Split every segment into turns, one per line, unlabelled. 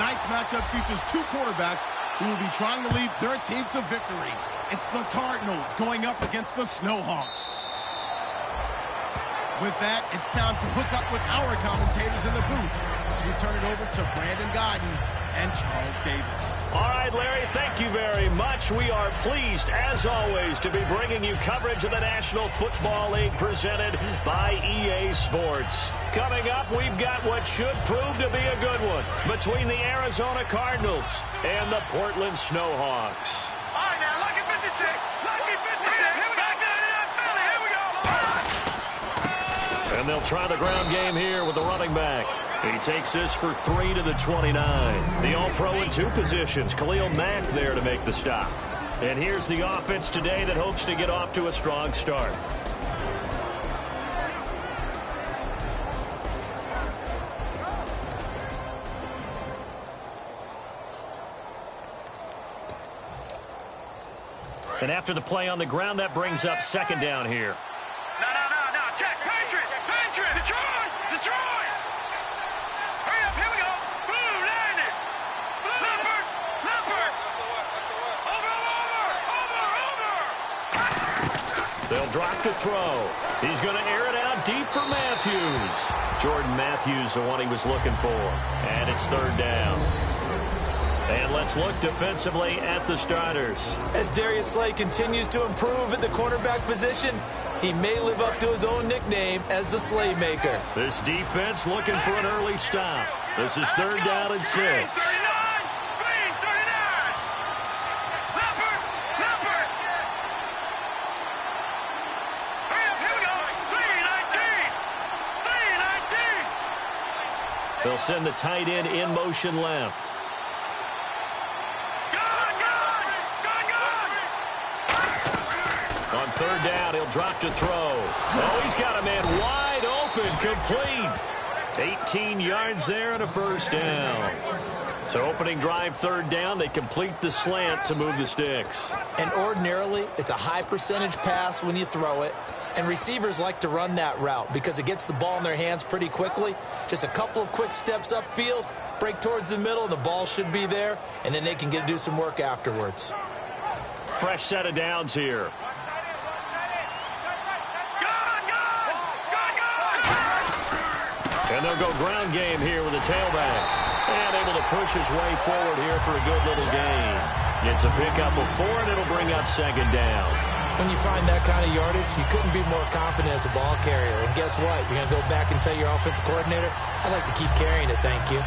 Tonight's matchup features two quarterbacks who will be trying to lead their team to victory. It's the Cardinals going up against the Snowhawks. With that, it's time to hook up with our commentators in the booth as we turn it over to Brandon Godden and Charles Davis.
All right, Larry, thank you very much. We are pleased, as always, to be bringing you coverage of the National Football League presented by EA Sports. Coming up, we've got what should prove to be a good one between the Arizona Cardinals and the Portland Snowhawks.
All right, now, lucky 56. Lucky 56. Here we go. Philly. Here we go.
And they'll try the ground game here with the running back. He takes this for 3 to the 29. The All-Pro in two positions. Khalil Mack there to make the stop. And here's the offense today that hopes to get off to a strong start. And after the play on the ground, that brings up second down here.
No. Check. Patriots. Detroit. Hurry up. Here we go. Blue, landed. Leopard. Over.
They'll drop the throw. He's going to air it out deep for Matthews. Jordan Matthews, the one he was looking for. And it's third down. And let's look defensively at the starters.
As Darius Slay continues to improve at the cornerback position, he may live up to his own nickname as the Slaymaker.
This defense looking for an early stop. This is third down and 6.
Green 39. Leopard. Hurry up. Here we go. 319.
They'll send the tight end in motion left. On third down, he'll drop to throw. Oh, he's got a man wide open, complete. 18 yards there and a first down. So opening drive, third down, they complete the slant to move the sticks.
And ordinarily, it's a high percentage pass when you throw it. And receivers like to run that route because it gets the ball in their hands pretty quickly. Just a couple of quick steps upfield, break towards the middle, and the ball should be there. And then they can do some work afterwards.
Fresh set of downs here. And they'll go ground game here with a tailback. And able to push his way forward here for a good little gain. Gets a pickup of 4, and it'll bring up second down.
When you find that kind of yardage, you couldn't be more confident as a ball carrier. And guess what? You're going to go back and tell your offensive coordinator, I'd like to keep carrying it, thank you.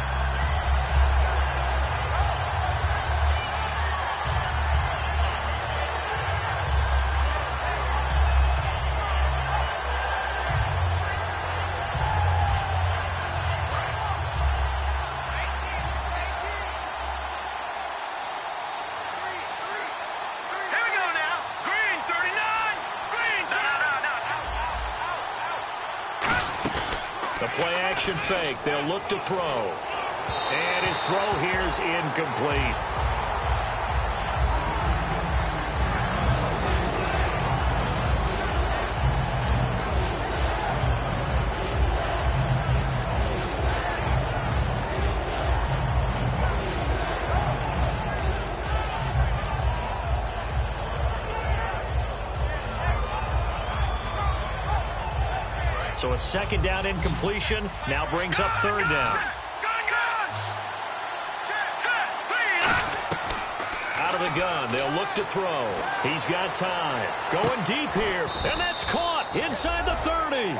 Fake. They'll look to throw. And his throw here's incomplete. So a second down incompletion now brings up third down. Out of the gun, they'll look to throw. He's got time. Going deep here, and that's caught inside the 30.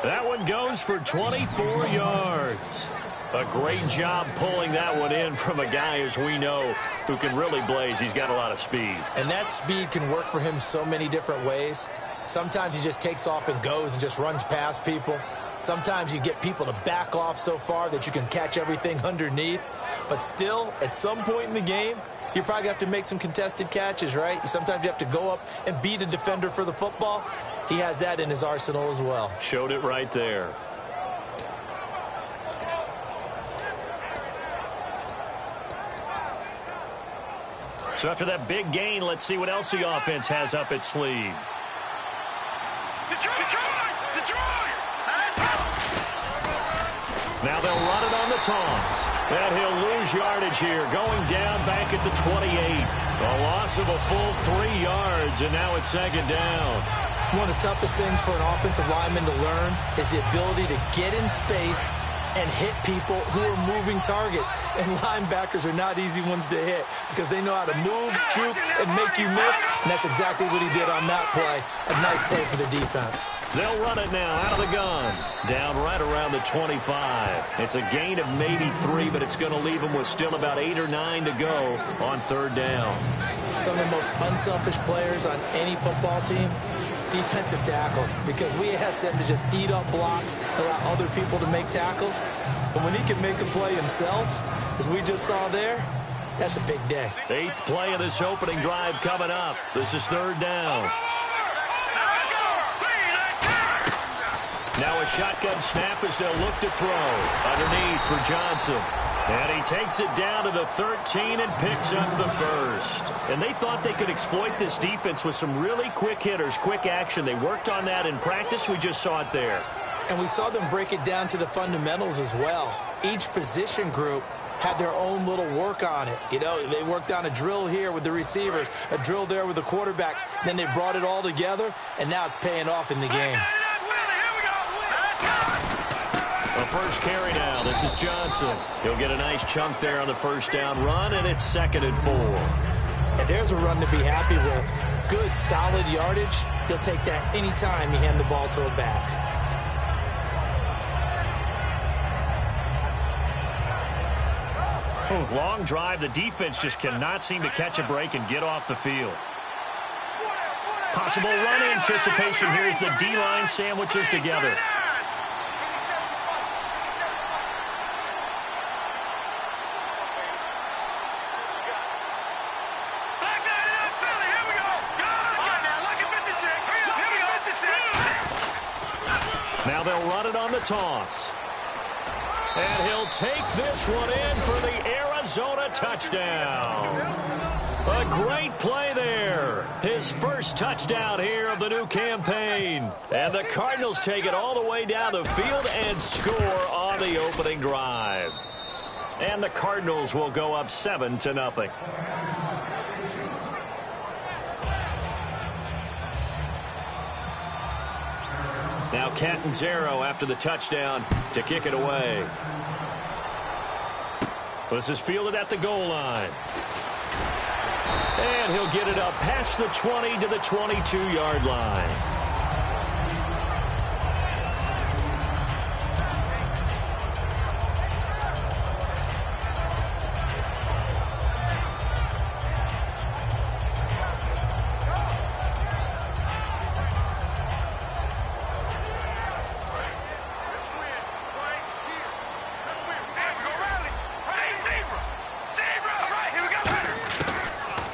That one goes for 24 yards. A great job pulling that one in from a guy, as we know, who can really blaze. He's got a lot of speed.
And that speed can work for him so many different ways. Sometimes he just takes off and goes and just runs past people. Sometimes you get people to back off so far that you can catch everything underneath. But still, at some point in the game, you probably have to make some contested catches, right? Sometimes you have to go up and beat a defender for the football. He has that in his arsenal as well.
Showed it right there. So after that big gain, let's see what else the offense has up its sleeve.
Detroit!
Now they'll run it on the toss. And he'll lose yardage here, going down back at the 28. A loss of a full 3 yards, and now it's second down.
One of the toughest things for an offensive lineman to learn is the ability to get in space and hit people who are moving targets. And linebackers are not easy ones to hit because they know how to move, juke, and make you miss. And that's exactly what he did on that play. A nice play for the defense.
They'll run it now out of the gun. Down right around the 25. It's a gain of maybe 3, but it's going to leave them with still about 8 or 9 to go on third down.
Some of the most unselfish players on any football team, defensive tackles, because we ask them to just eat up blocks, allow other people to make tackles. But when he can make a play himself, as we just saw there, that's a big day.
8th play of this opening drive coming up. This is third down. Now a shotgun snap as they'll look to throw. Underneath for Johnson. And he takes it down to the 13 and picks up the first. And they thought they could exploit this defense with some really quick hitters, quick action. They worked on that in practice. We just saw it there.
And we saw them break it down to the fundamentals as well. Each position group had their own little work on it. You know, they worked on a drill here with the receivers, a drill there with the quarterbacks. Then they brought it all together, and now it's paying off in the game.
The first carry now. This is Johnson. He'll get a nice chunk there on the first down run, and it's 2nd and 4.
And there's a run to be happy with. Good, solid yardage. He'll take that anytime you hand the ball to a back.
Long drive. The defense just cannot seem to catch a break and get off the field. Possible run anticipation here as the D-line sandwiches together. Now they'll run it on the toss. And he'll take this one in for the Arizona touchdown. A great play there. His first touchdown here of the new campaign. And the Cardinals take it all the way down the field and score on the opening drive. And the Cardinals will go up 7-0. Now Catanzaro after the touchdown to kick it away. This is fielded at the goal line. And he'll get it up past the 20 to the 22-yard line.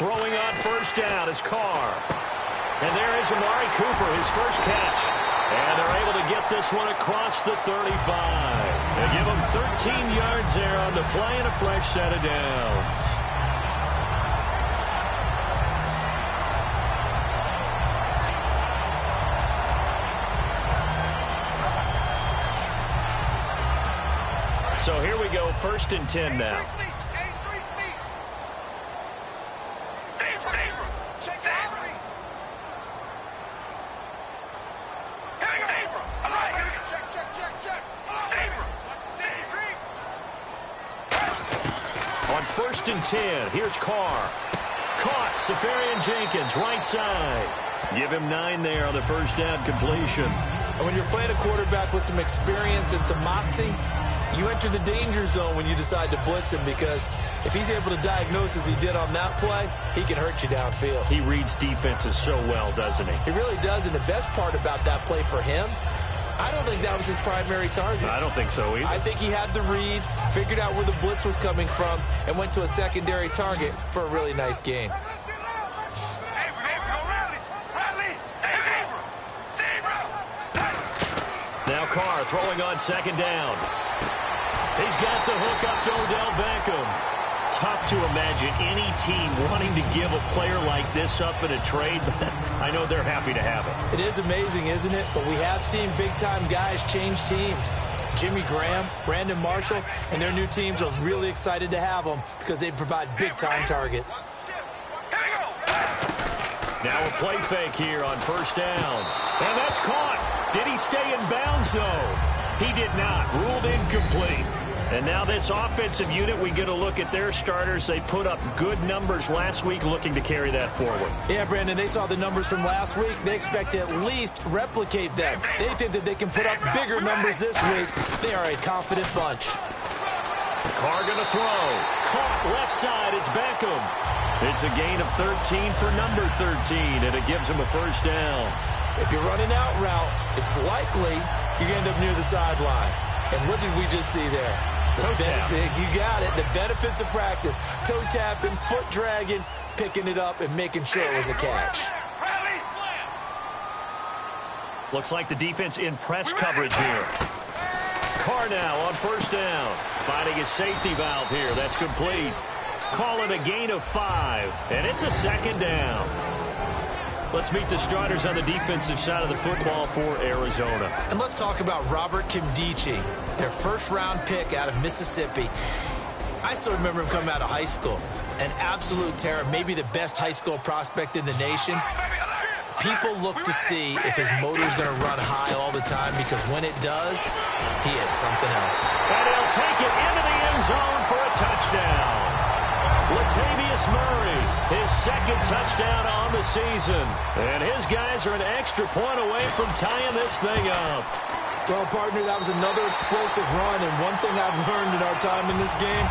Throwing on first down is Carr. And there is Amari Cooper, his first catch. And they're able to get this one across the 35. They give him 13 yards there on the play and a fresh set of downs. So here we go, 1st and 10 now. On 1st and 10, here's Carr. Caught, Safarian-Jenkins, right side. Give him 9 there on the first down completion.
And when you're playing a quarterback with some experience and some moxie, you enter the danger zone when you decide to blitz him, because if he's able to diagnose as he did on that play, he can hurt you downfield.
He reads defenses so well, doesn't he?
He really does, and the best part about that play for him, I don't think that was his primary target.
I don't think so either.
I think he had the read, figured out where the blitz was coming from, and went to a secondary target for a really nice gain.
Now Carr throwing on 2nd down. He's got the hook up to Odell Beckham. Tough to imagine any team wanting to give a player like this up in a trade, but I know they're happy to have it.
It is amazing, isn't it? But we have seen big-time guys change teams. Jimmy Graham, Brandon Marshall, and their new teams are really excited to have them because they provide big-time targets.
Now a play fake here on first downs. And that's caught. Did he stay in bounds, though? He did not. Ruled incomplete. And now this offensive unit, we get a look at their starters. They put up good numbers last week, looking to carry that forward.
Yeah, Brandon, they saw the numbers from last week. They expect to at least replicate them. They think that they can put up bigger numbers this week. They are a confident bunch.
Carr going to throw. Caught left side. It's Beckham. It's a gain of 13 for number 13, and it gives him a first down.
If you're running out route, it's likely you're going to end up near the sideline. And what did we just see there?
Toe tap.
You got it. The benefits of practice. Toe tapping, foot dragging, picking it up, and making sure it was a catch.
Looks like the defense in press coverage here. Carr now on first down. Finding his safety valve here. That's complete. Call it a gain of 5, and it's a second down. Let's meet the starters on the defensive side of the football for Arizona.
And let's talk about Robert Kimdichie, their first-round pick out of Mississippi. I still remember him coming out of high school. An absolute terror, maybe the best high school prospect in the nation. People look to see if his motor's going to run high all the time, because when it does, he is something else.
And he'll take it into the end zone for a touchdown. Latavius Murray, his second touchdown on the season. And his guys are an extra point away from tying this thing up.
Well, partner, that was another explosive run. And one thing I've learned in our time in this game,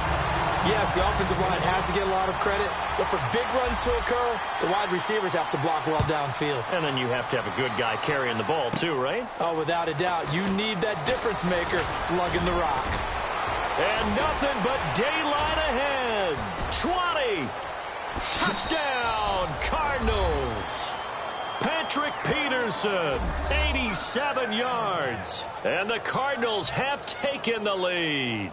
yes, the offensive line has to get a lot of credit. But for big runs to occur, the wide receivers have to block well downfield.
And then you have to have a good guy carrying the ball too, right?
Oh, without a doubt. You need that difference maker lugging the rock.
And nothing but daylight ahead. 20. Touchdown, Cardinals. Patrick Peterson, 87 yards. And the Cardinals have taken the lead.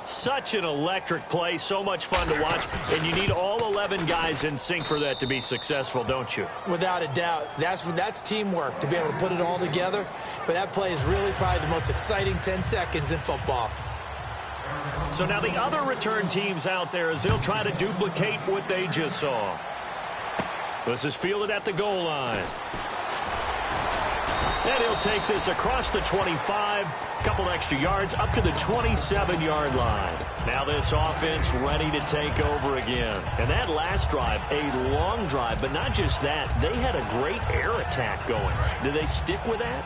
Such an electric play, so much fun to watch, and you need all 11 guys in sync for that to be successful, don't you?
Without a doubt. That's teamwork, to be able to put it all together. But that play is really probably the most exciting 10 seconds in football.
So now the other return teams out there, as they'll try to duplicate what they just saw. This is fielded at the goal line. And he'll take this across the 25, couple extra yards, up to the 27-yard line. Now this offense ready to take over again. And that last drive, a long drive, but not just that, they had a great air attack going. Do they stick with that?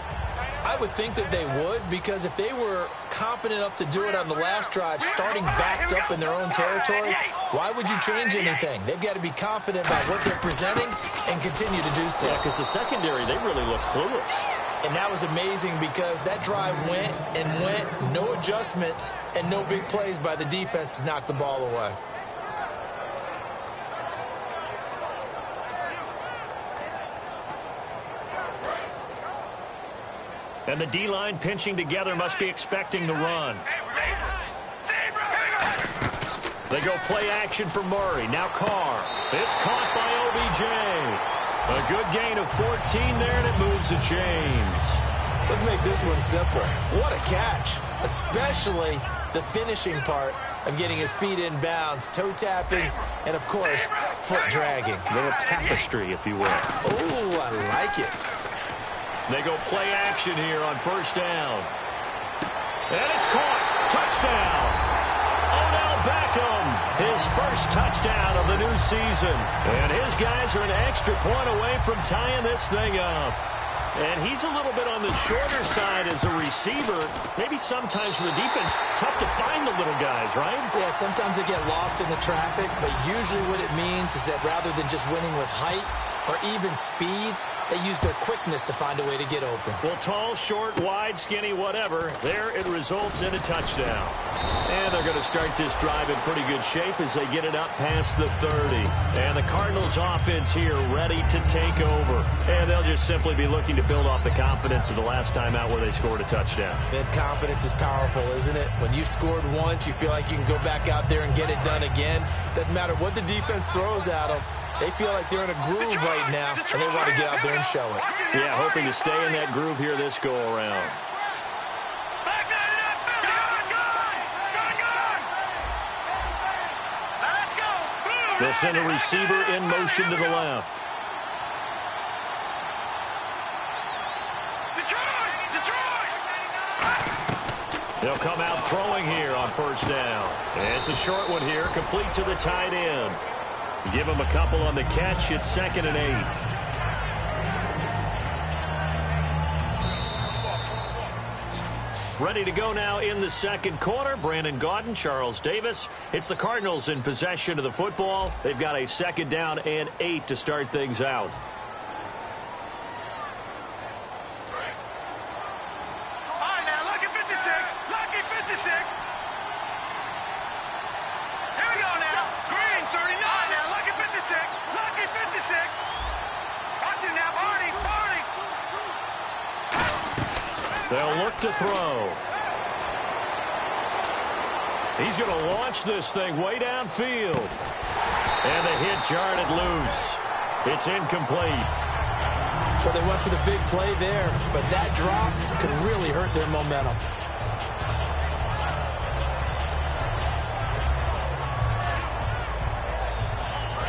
I would think that they would, because if they were confident enough to do it on the last drive, starting backed up in their own territory, why would you change anything? They've got to be confident about what they're presenting and continue to do so.
Yeah, because the secondary, they really look clueless.
And that was amazing, because that drive went and went, no adjustments, and no big plays by the defense to knock the ball away.
And the D-line pinching together must be expecting the run. They go play action for Murray. Now Carr. It's caught by OBJ. A good gain of 14 there, and it moves to James.
Let's make this one simple. What a catch, especially the finishing part of getting his feet in bounds, toe tapping, and, of course, foot dragging.
A little tapestry, if you will.
Oh, I like it.
They go play action here on first down. And it's caught. Touchdown. Odell Beckham, his first touchdown of the new season. And his guys are an extra point away from tying this thing up. And he's a little bit on the shorter side as a receiver. Maybe sometimes for the defense, tough to find the little guys, right?
Yeah, sometimes they get lost in the traffic, but usually what it means is that rather than just winning with height or even speed, they use their quickness to find a way to get open.
Well, tall, short, wide, skinny, whatever, there it results in a touchdown. And they're going to start this drive in pretty good shape as they get it up past the 30. And the Cardinals offense here ready to take over. And they'll just simply be looking to build off the confidence of the last time out where they scored a touchdown.
That confidence is powerful, isn't it? When you've scored once, you feel like you can go back out there and get it done again. Doesn't matter what the defense throws at them. They feel like they're in a groove right now, and they want to get out there and show it.
Yeah, hoping to stay in that groove here this go-around. They'll send a receiver in motion to the left. They'll come out throwing here on first down. It's a short one here, complete to the tight end. Give him a couple on the catch. It's 2nd and 8. Ready to go now in the second quarter. Brandon Gaudin, Charles Davis. It's the Cardinals in possession of the football. They've got a 2nd down and 8 to start things out. They'll look to throw. He's going to launch this thing way downfield. And the hit jarred it loose. It's incomplete.
Well, they went for the big play there, but that drop could really hurt their momentum.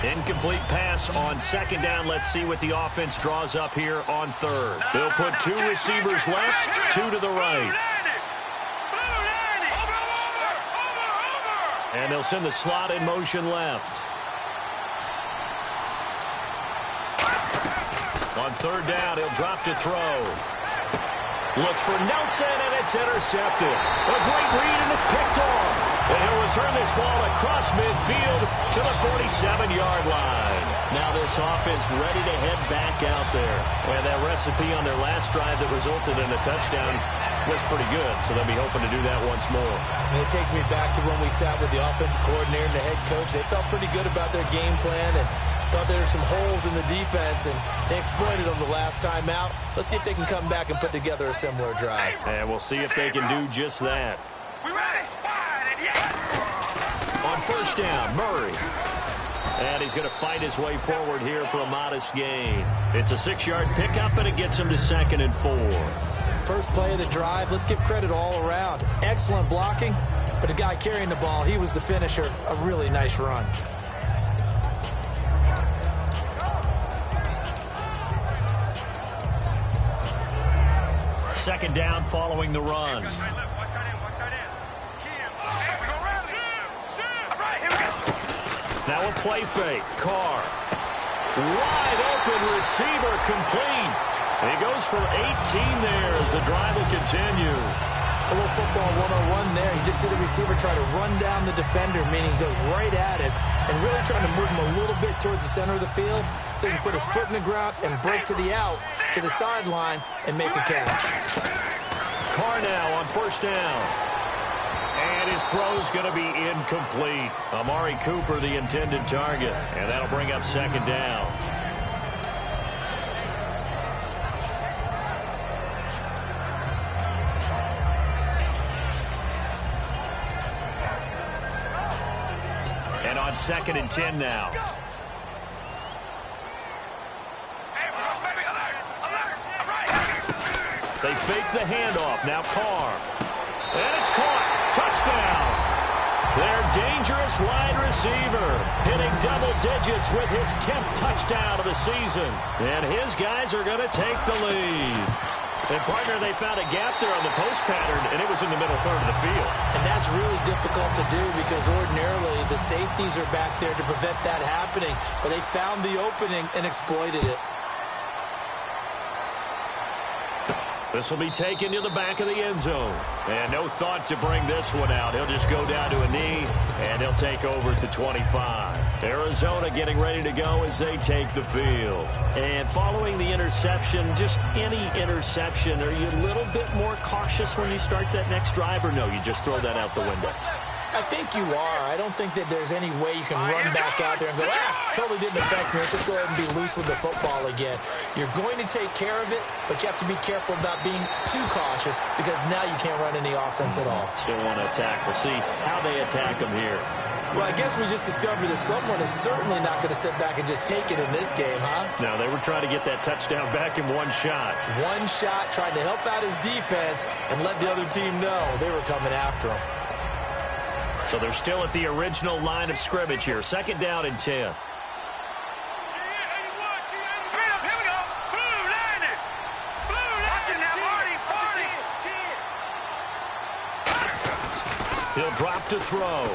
Incomplete pass on 2nd down. Let's see what the offense draws up here on 3rd. They'll put 2 receivers left, 2 to the right. And they'll send the slot in motion left. On 3rd down, he'll drop to throw. Looks for Nelson, and it's intercepted. A great read, and it's picked off. And he'll return this ball across midfield to the 47-yard line. Now this offense ready to head back out there. And that recipe on their last drive that resulted in a touchdown looked pretty good, so they'll be hoping to do that once more.
And it takes me back to when we sat with the offensive coordinator and the head coach. They felt pretty good about their game plan and thought there were some holes in the defense, and they exploited them the last time out. Let's see if they can come back and put together a similar drive.
And we'll see if they can do just that. On first down, Murray. And he's going to fight his way forward here for a modest gain. It's a 6-yard pickup, and it gets him to 2nd and 4.
First play of the drive, let's give credit all around. Excellent blocking, but the guy carrying the ball, he was the finisher. A really nice run.
Second down following the run. Now a play fake. Carr. Wide open receiver complete. He goes for 18 there as the drive will continue.
A little football 101 there. You just see the receiver try to run down the defender, meaning he goes right at it and really trying to move him a little bit towards the center of the field so he can put his foot in the ground and break to the out, to the sideline, and make a catch.
Carr now on first down. And his throw's going to be incomplete. Amari Cooper, the intended target. And that'll bring up 2nd down. And on 2nd and 10 now. They fake the handoff. Now Carr. And it's caught. Touchdown. Their dangerous wide receiver hitting double digits with his 10th touchdown of the season. And his guys are going to take the lead. And, partner, they found a gap there on the post pattern, and it was in the middle third of the field.
And that's really difficult to do because ordinarily the safeties are back there to prevent that happening. But they found the opening and exploited it.
This will be taken to the back of the end zone. And no thought to bring this one out. He'll just go down to a knee, and he'll take over at the 25. Arizona getting ready to go as they take the field. And following the interception, just any interception, are you a little bit more cautious when you start that next drive, or no, you just throw that out the window?
I think you are. I don't think that there's any way you can run back out there and go, totally didn't affect me. Let's just go ahead and be loose with the football again. You're going to take care of it, but you have to be careful about being too cautious because now you can't run any offense at all.
Still want to attack. We'll see how they attack them here.
Well, I guess we just discovered that someone is certainly not going to sit back and just take it in this game, huh?
No, they were trying to get that touchdown back in one shot.
One shot, trying to help out his defense and let the other team know they were coming after him.
So they're still at the original line of scrimmage here. 2nd down and 10. He'll drop to throw.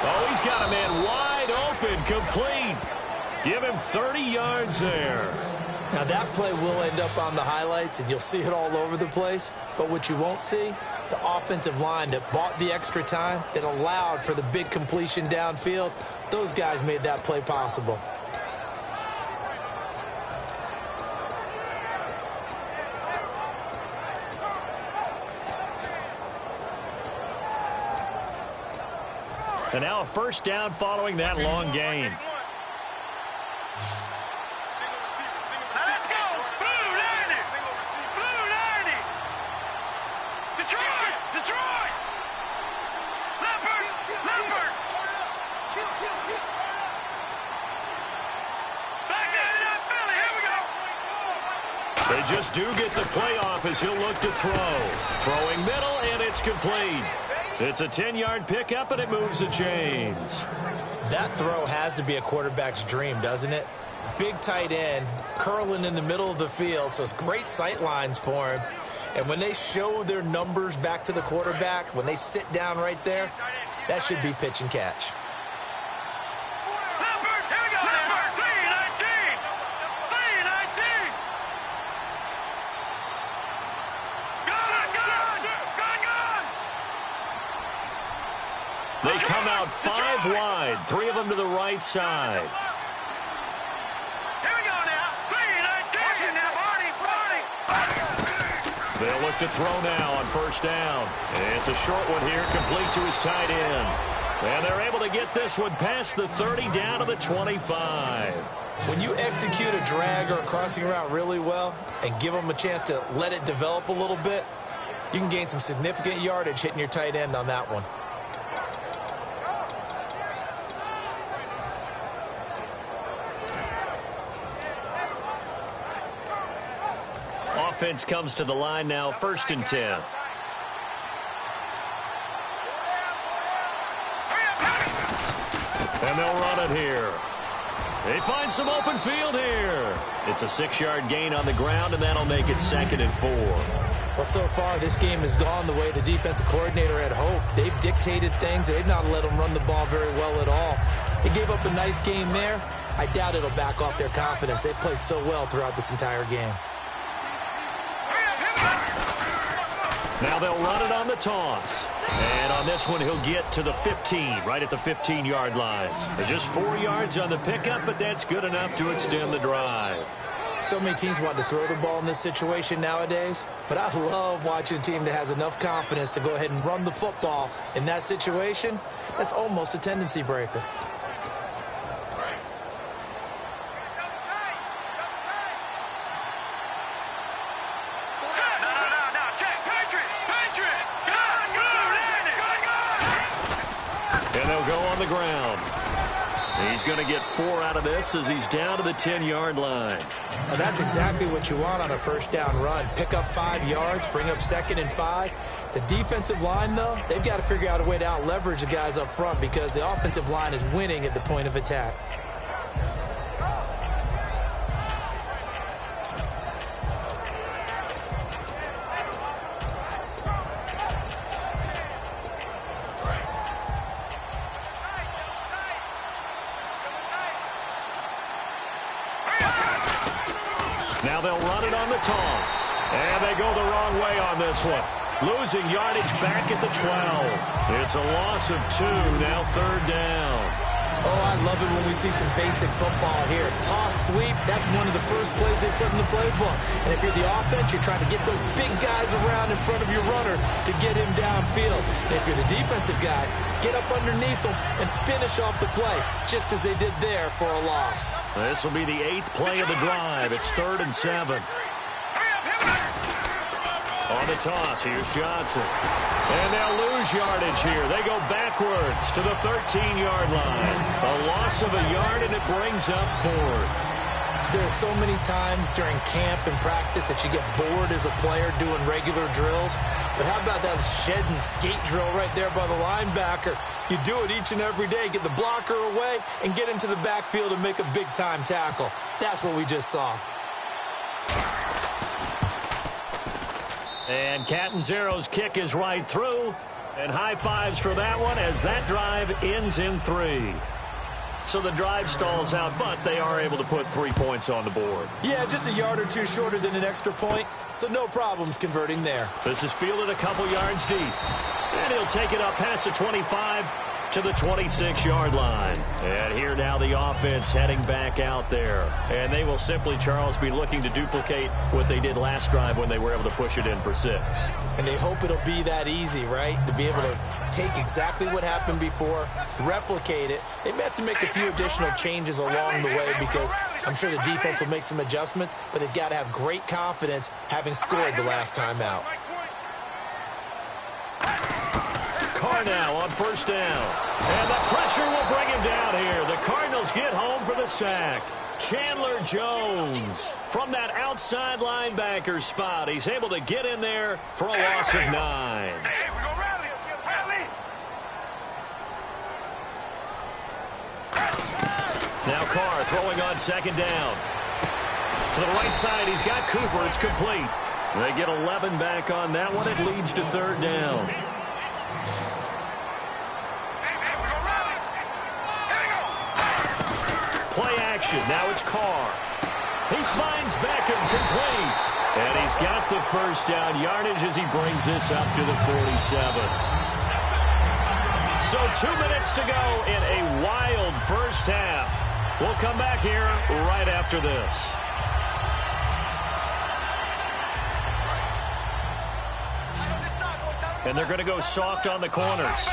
Oh, he's got a man wide open, complete. Give him 30 yards there.
Now, that play will end up on the highlights, and you'll see it all over the place. But what you won't see, the offensive line that bought the extra time, that allowed for the big completion downfield, those guys made that play possible.
And now a 1st down following that long gain.
Let's go! Blue 90! Blue 90! Detroit! Detroit! Leopard! Leopard! Back at it up, Philly! Here we go!
They just do get the playoff as he'll look to throw. Throwing middle, and it's complete. It's a 10-yard pickup, and it moves the chains.
That throw has to be a quarterback's dream, doesn't it? Big tight end, curling in the middle of the field, so it's great sight lines for him. And when they show their numbers back to the quarterback, when they sit down right there, that should be pitch and catch.
Leopard! Here we go! Leopard! 319! 319!
They come out 5 wide, 3 of them to the right side.
Here we go now. 319. Now, Barney.
They'll look to throw now on 1st down. It's a short one here, complete to his tight end. And they're able to get this one past the 30 down to the 25.
When you execute a drag or a crossing route really well and give them a chance to let it develop a little bit, you can gain some significant yardage hitting your tight end on that one.
Offense comes to the line now, 1st and 10. And they'll run it here. They find some open field here. It's a 6-yard gain on the ground, and that'll make it 2nd and 4.
Well, so far, this game has gone the way the defensive coordinator had hoped. They've dictated things. They've not let them run the ball very well at all. They gave up a nice game there. I doubt it'll back off their confidence. They've played so well throughout this entire game.
Now they'll run it on the toss. And on this one, he'll get to the 15, right at the 15-yard line. They're just 4 yards on the pickup, but that's good enough to extend the drive.
So many teams want to throw the ball in this situation nowadays, but I love watching a team that has enough confidence to go ahead and run the football in that situation. That's almost a tendency breaker.
The ground. He's going to get 4 out of this as he's down to the 10-yard line.
Well, that's exactly what you want on a 1st down run. Pick up 5 yards, bring up 2nd and 5. The defensive line, though, they've got to figure out a way to out-leverage the guys up front because the offensive line is winning at the point of attack.
Now they'll run it on the toss. And they go the wrong way on this one. Losing yardage back at the 12. It's a loss of 2, now 3rd down.
Oh, I love it when we see some basic football here. Toss, sweep, that's one of the first plays they put in the playbook. And if you're the offense, you're trying to get those big guys around in front of your runner to get him downfield. And if you're the defensive guys, get up underneath them and finish off the play, just as they did there for a loss.
This will be the 8th play of the drive. It's 3rd and 7. On the toss, here's Johnson. And they'll lose yardage here. They go backwards to the 13-yard line. A loss of a yard, and it brings up 4th.
There are so many times during camp and practice that you get bored as a player doing regular drills. But how about that shed and skate drill right there by the linebacker? You do it each and every day. Get the blocker away and get into the backfield and make a big-time tackle. That's what we just saw.
And Catanzero's kick is right through. And high fives for that one as that drive ends in 3. So the drive stalls out, but they are able to put 3 points on the board.
Yeah, just a yard or two shorter than an extra point, so no problems converting there.
This is fielded a couple yards deep. And he'll take it up past the 25 to the 26-yard line. And here now the offense heading back out there. And they will simply, Charles, be looking to duplicate what they did last drive when they were able to push it in for 6.
And they hope it'll be that easy, right? To be able to take exactly what happened before, replicate it. They may have to make a few additional changes along the way because I'm sure the defense will make some adjustments, but they've got to have great confidence having scored the last time out.
Carr now on first down. And the pressure will bring him down here. The Cardinals get home for the sack. Chandler Jones from that outside linebacker spot. He's able to get in there for a loss of 9.
Hey, we're going to rally. Rally.
Now Carr throwing on second down. To the right side, he's got Cooper. It's complete. They get 11 back on that one. It leads to third down. Play action. Now it's Carr. He finds Beckham complete. And he's got the first down yardage as he brings this up to the 47. So 2 minutes to go in a wild first half. We'll come back here right after this. And they're going to go soft on the corners.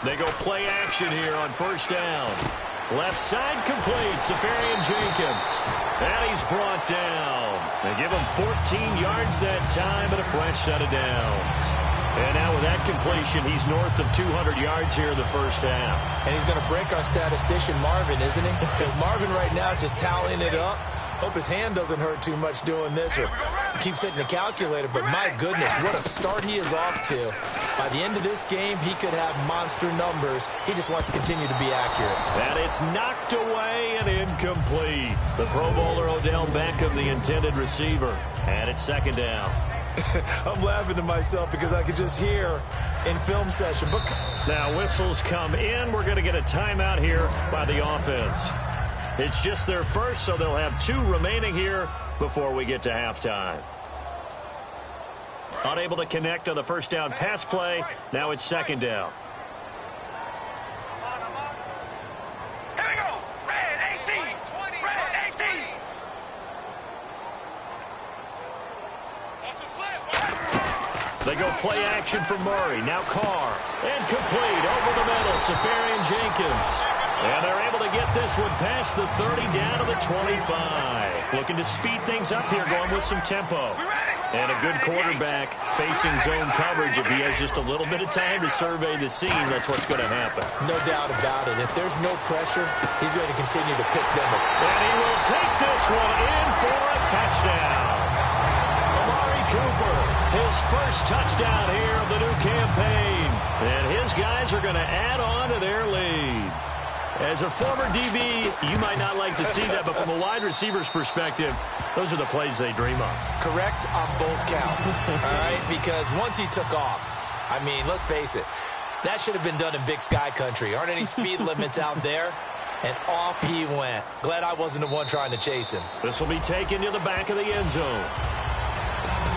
They go play action here on first down. Left side complete. Safarian Jenkins. And he's brought down. They give him 14 yards that time and a fresh set of downs. And now with that completion, he's north of 200 yards here in the first half.
And he's going to break our statistician Marvin, isn't he? Because Marvin right now is just tallying it up. Hope his hand doesn't hurt too much doing this or keeps hitting the calculator. But my goodness, what a start he is off to. By the end of this game, he could have monster numbers. He just wants to continue to be accurate.
And it's knocked away and incomplete. The Pro Bowler Odell Beckham, the intended receiver. And it's second down.
I'm laughing to myself because I could just hear in film session. But
now whistles come in. We're going to get a timeout here by the offense. It's just their first, so they'll have 2 remaining here before we get to halftime. Unable to connect on the first down pass play. Now it's second down.
Here we go. Red 18. Red 18.
They go play action for Murray. Now Carr. And complete over the middle. Safarian Jenkins. And they're able to get this one past the 30 down to the 25. Looking to speed things up here, going with some tempo. And a good quarterback facing zone coverage. If he has just a little bit of time to survey the scene, that's what's going to happen.
No doubt about it. If there's no pressure, he's going to continue to pick them up.
And he will take this one in for a touchdown. Amari Cooper, his first touchdown here of the new campaign. And his guys are going to add on to their lead. As a former DB, you might not like to see that, but from a wide receiver's perspective, those are the plays they dream of.
Correct on both counts, all right? Because once he took off, I mean, let's face it, that should have been done in Big Sky Country. Aren't any speed limits out there? And off he went. Glad I wasn't the one trying to chase him.
This will be taken to the back of the end zone.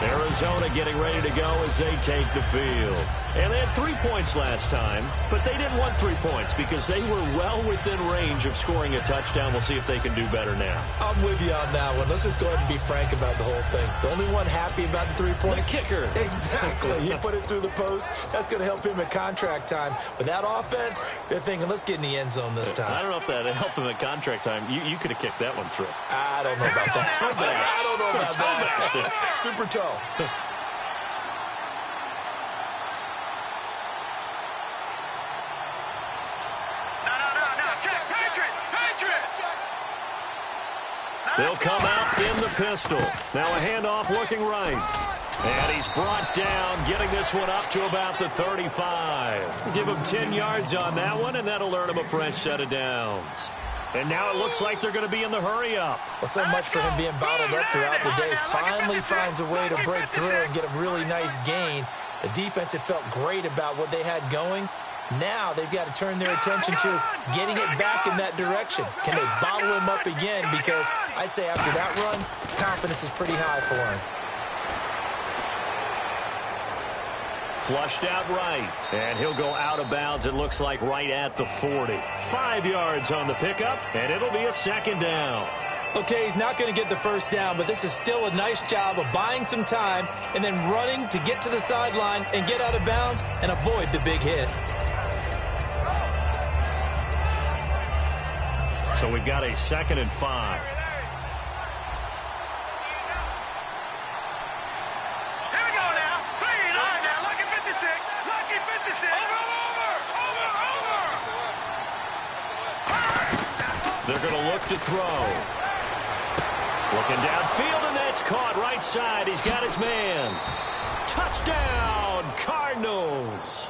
Arizona getting ready to go as they take the field. And they had 3 points last time, but they didn't want 3 points because they were well within range of scoring a touchdown. We'll see if they can do better now.
I'm with you on that one. Let's just go ahead and be frank about the whole thing. The only one happy about the 3-point?
The kicker.
Exactly. He put it through the post. That's going to help him at contract time. With that offense, they're thinking, let's get in the end zone this time.
I don't know if that helped him at contract time. You could have kicked that one through.
I don't know about that. I don't know about that. Super toe.
They'll come out in the pistol. Now a handoff looking right. And he's brought down, getting this one up to about the 35. Give him 10 yards on that one, and that'll earn him a fresh set of downs. And now it looks like they're going to be in the hurry-up.
Well, so much for him being bottled up throughout the day. Finally finds a way to break through and get a really nice gain. The defense had felt great about what they had going. Now they've got to turn their attention to getting it back in that direction. Can they bottle him up again? Because I'd say after that run, confidence is pretty high for him.
Flushed out right, and he'll go out of bounds, it looks like, right at the 40. 5 yards on the pickup, and it'll be a second down.
Okay, he's not going to get the first down, but this is still a nice job of buying some time and then running to get to the sideline and get out of bounds and avoid the big hit.
So we've got a 2nd and 5. They're going to look to throw. Looking downfield, and that's caught right side. He's got his man. Touchdown, Cardinals.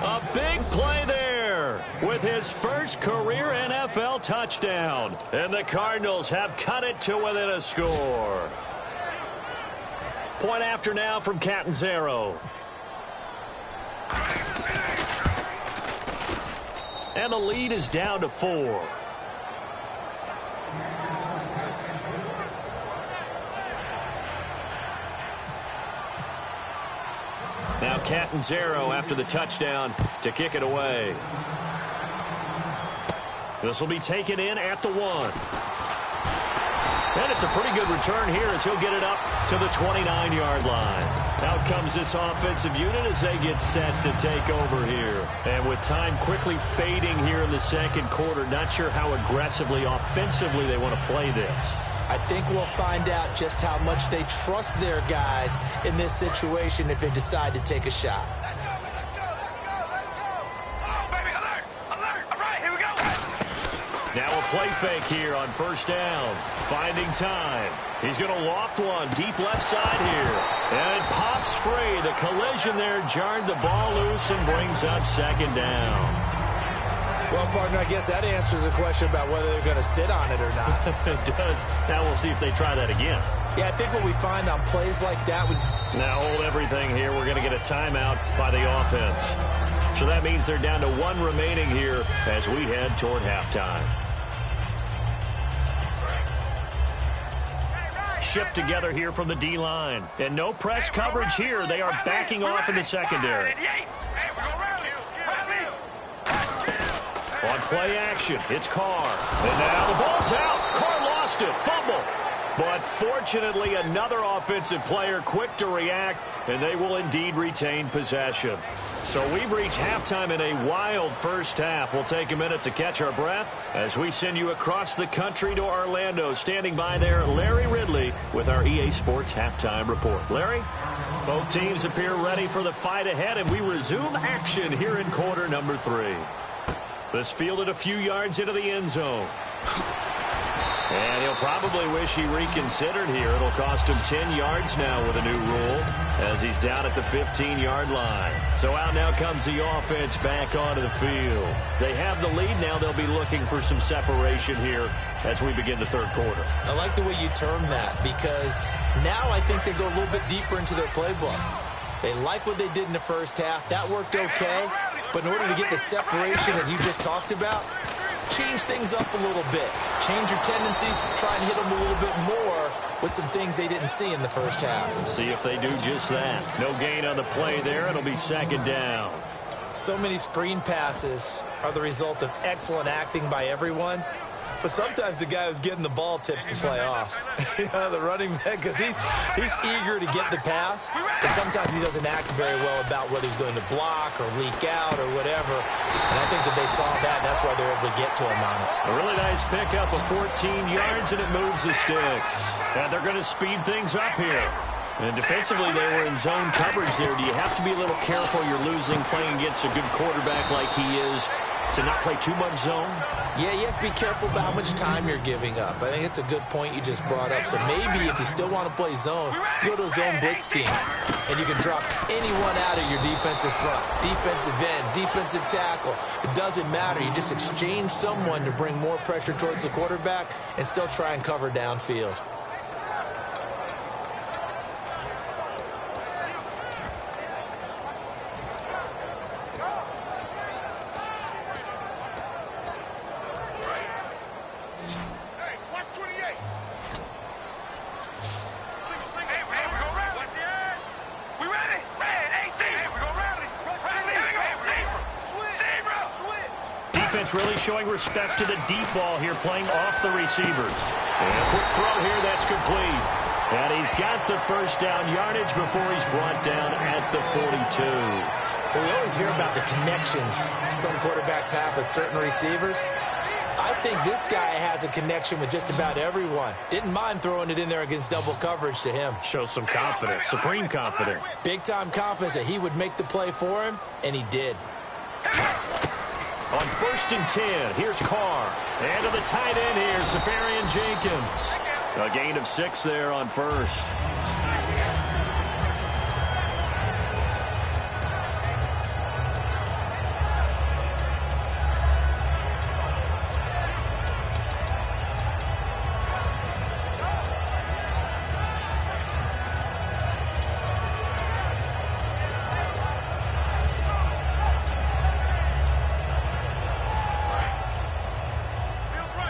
A big play there with his first career NFL touchdown. And the Cardinals have cut it to within a score. Point after now from Catanzaro. And the lead is down to 4. Now Catanzaro after the touchdown to kick it away. This will be taken in at the 1. And it's a pretty good return here as he'll get it up to the 29-yard line. Out comes this offensive unit as they get set to take over here. And with time quickly fading here in the second quarter, not sure how aggressively, offensively they want to play this.
I think we'll find out just how much they trust their guys in this situation if they decide to take a shot.
Let's go, let's go, let's go, let's go. Oh, baby, alert, alert. All right, here we go.
Now a play fake here on first down. Finding time. He's going to loft one deep left side here. And it pops free. The collision there jarred the ball loose and brings up second down.
Well, partner, I guess that answers the question about whether they're going to sit on it or not.
It does. Now we'll see if they try that again.
Yeah, I think what we find on plays like that...
Now hold everything here. We're going to get a timeout by the offense. So that means they're down to 1 remaining here as we head toward halftime. Shift together here from the D-line. And no press coverage here. They are backing off in the secondary. On play action, it's Carr. And now the ball's out. Carr lost it. Fumble. But fortunately, another offensive player quick to react, and they will indeed retain possession. So we've reached halftime in a wild first half. We'll take a minute to catch our breath as we send you across the country to Orlando. Standing by there, Larry Ridley with our EA Sports Halftime Report. Larry? Both teams appear ready for the fight ahead, and we resume action here in quarter number 3. This fielded a few yards into the end zone. And he'll probably wish he reconsidered here. It'll cost him 10 yards now with a new rule as he's down at the 15-yard line. So out now comes the offense back onto the field. They have the lead now. They'll be looking for some separation here as we begin the third quarter.
I like the way you term that because now I think they go a little bit deeper into their playbook. They like what they did in the first half. That worked okay. But in order to get the separation that you just talked about, change things up a little bit. Change your tendencies, try and hit them a little bit more with some things they didn't see in the first half.
See if they do just that. No gain on the play there. It'll be second down.
So many screen passes are the result of excellent acting by everyone. But sometimes the guy who's getting the ball tips the play off. The running back, because he's eager to get the pass, but sometimes he doesn't act very well about whether he's going to block or leak out or whatever. And I think that they saw that, and that's why they're able to get to him on it.
A really nice pickup of 14 yards, and it moves the sticks. And they're going to speed things up here. And defensively, they were in zone coverage there. Do you have to be a little careful? You're losing playing against a good quarterback like he is. to not play too much zone?
Yeah, you have to be careful about how much time you're giving up. I think it's a good point you just brought up. So maybe if you still want to play zone, you go to a zone blitz scheme, and you can drop anyone out of your defensive front, defensive end, defensive tackle. It doesn't matter. You just exchange someone to bring more pressure towards the quarterback and still try and cover downfield.
Really showing respect to the deep ball here, playing off the receivers. And a quick throw here, that's complete. And he's got the first down yardage before he's brought down at the 42.
Well, we always hear about the connections some quarterbacks have with certain receivers. I think this guy has a connection with just about everyone. Didn't mind throwing it in there against double coverage to him.
Shows some confidence, supreme confidence.
Big-time confidence that he would make the play for him, and he did.
On 1st and 10, here's Carr. And to the tight end here, Safarian Jenkins. A gain of 6 there on 1st.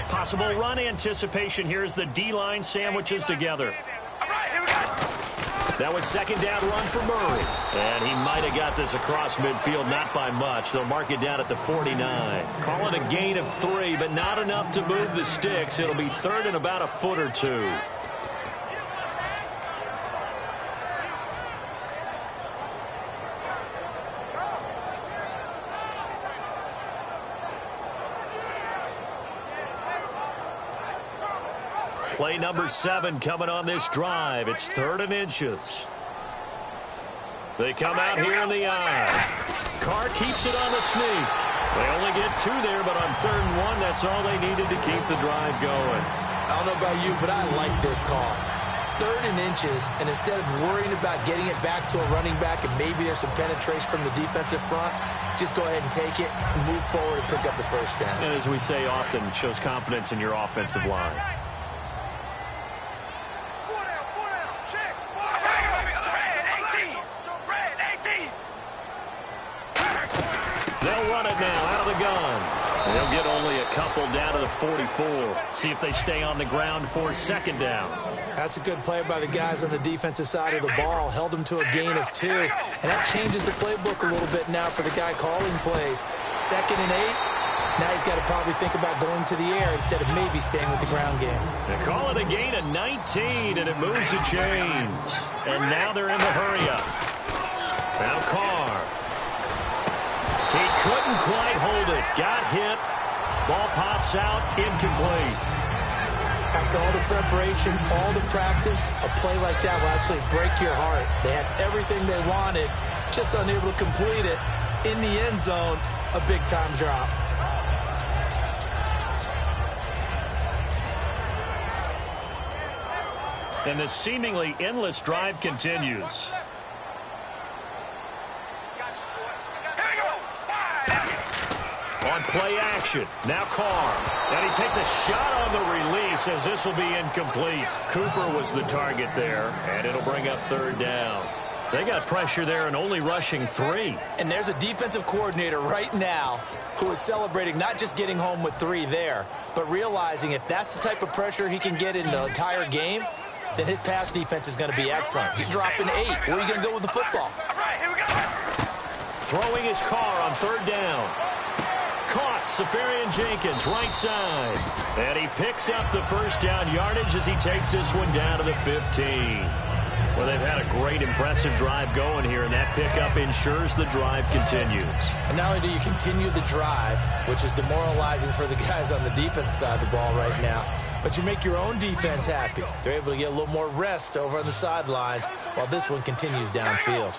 Possible run anticipation here as the D-line sandwiches together. That was 2nd down run for Murray. And he might have got this across midfield, not by much. They'll mark it down at the 49. Call it a gain of 3, but not enough to move the sticks. It'll be 3rd and about a foot or 2. Play number 7 coming on this drive. It's 3rd and inches. They come out here in the eye. Carr keeps it on the sneak. They only get 2 there, but on 3rd and 1, that's all they needed to keep the drive going.
I don't know about you, but I like this call. 3rd and inches, and instead of worrying about getting it back to a running back and maybe there's some penetration from the defensive front, just go ahead and take it, and move forward and pick up the first down.
And as we say often, it shows confidence in your offensive line. They'll run it now out of the gun. They'll get only a couple down to the 44. See if they stay on the ground for 2nd down.
That's a good play by the guys on the defensive side of the ball. Held them to a gain of 2. And that changes the playbook a little bit now for the guy calling plays. 2nd and 8. Now he's got to probably think about going to the air instead of maybe staying with the ground game.
They call it a gain of 19, and it moves the chains. And now they're in the hurry-up. Now Carr. He couldn't quite hold it. Got hit. Ball pops out. Incomplete.
After all the preparation, all the practice, a play like that will absolutely break your heart. They had everything they wanted, just unable to complete it. In the end zone, a big-time drop.
And the seemingly endless drive continues. On play action, now Carr. And he takes a shot on the release as this will be incomplete. Cooper was the target there, and it'll bring up 3rd down. They got pressure there and only rushing 3.
And there's a defensive coordinator right now who is celebrating not just getting home with 3 there, but realizing if that's the type of pressure he can get in the entire game, then his pass defense is going to be excellent. He's dropping 8. Where are you going to go with the football?
Throwing his Carr on 3rd down. Caught, Safarian Jenkins, right side. And he picks up the first down yardage as he takes this one down to the 15. Well, they've had a great, impressive drive going here, and that pickup ensures the drive continues.
And not only do you continue the drive, which is demoralizing for the guys on the defense side of the ball right now, but you make your own defense happy. They're able to get a little more rest over on the sidelines while this one continues downfield.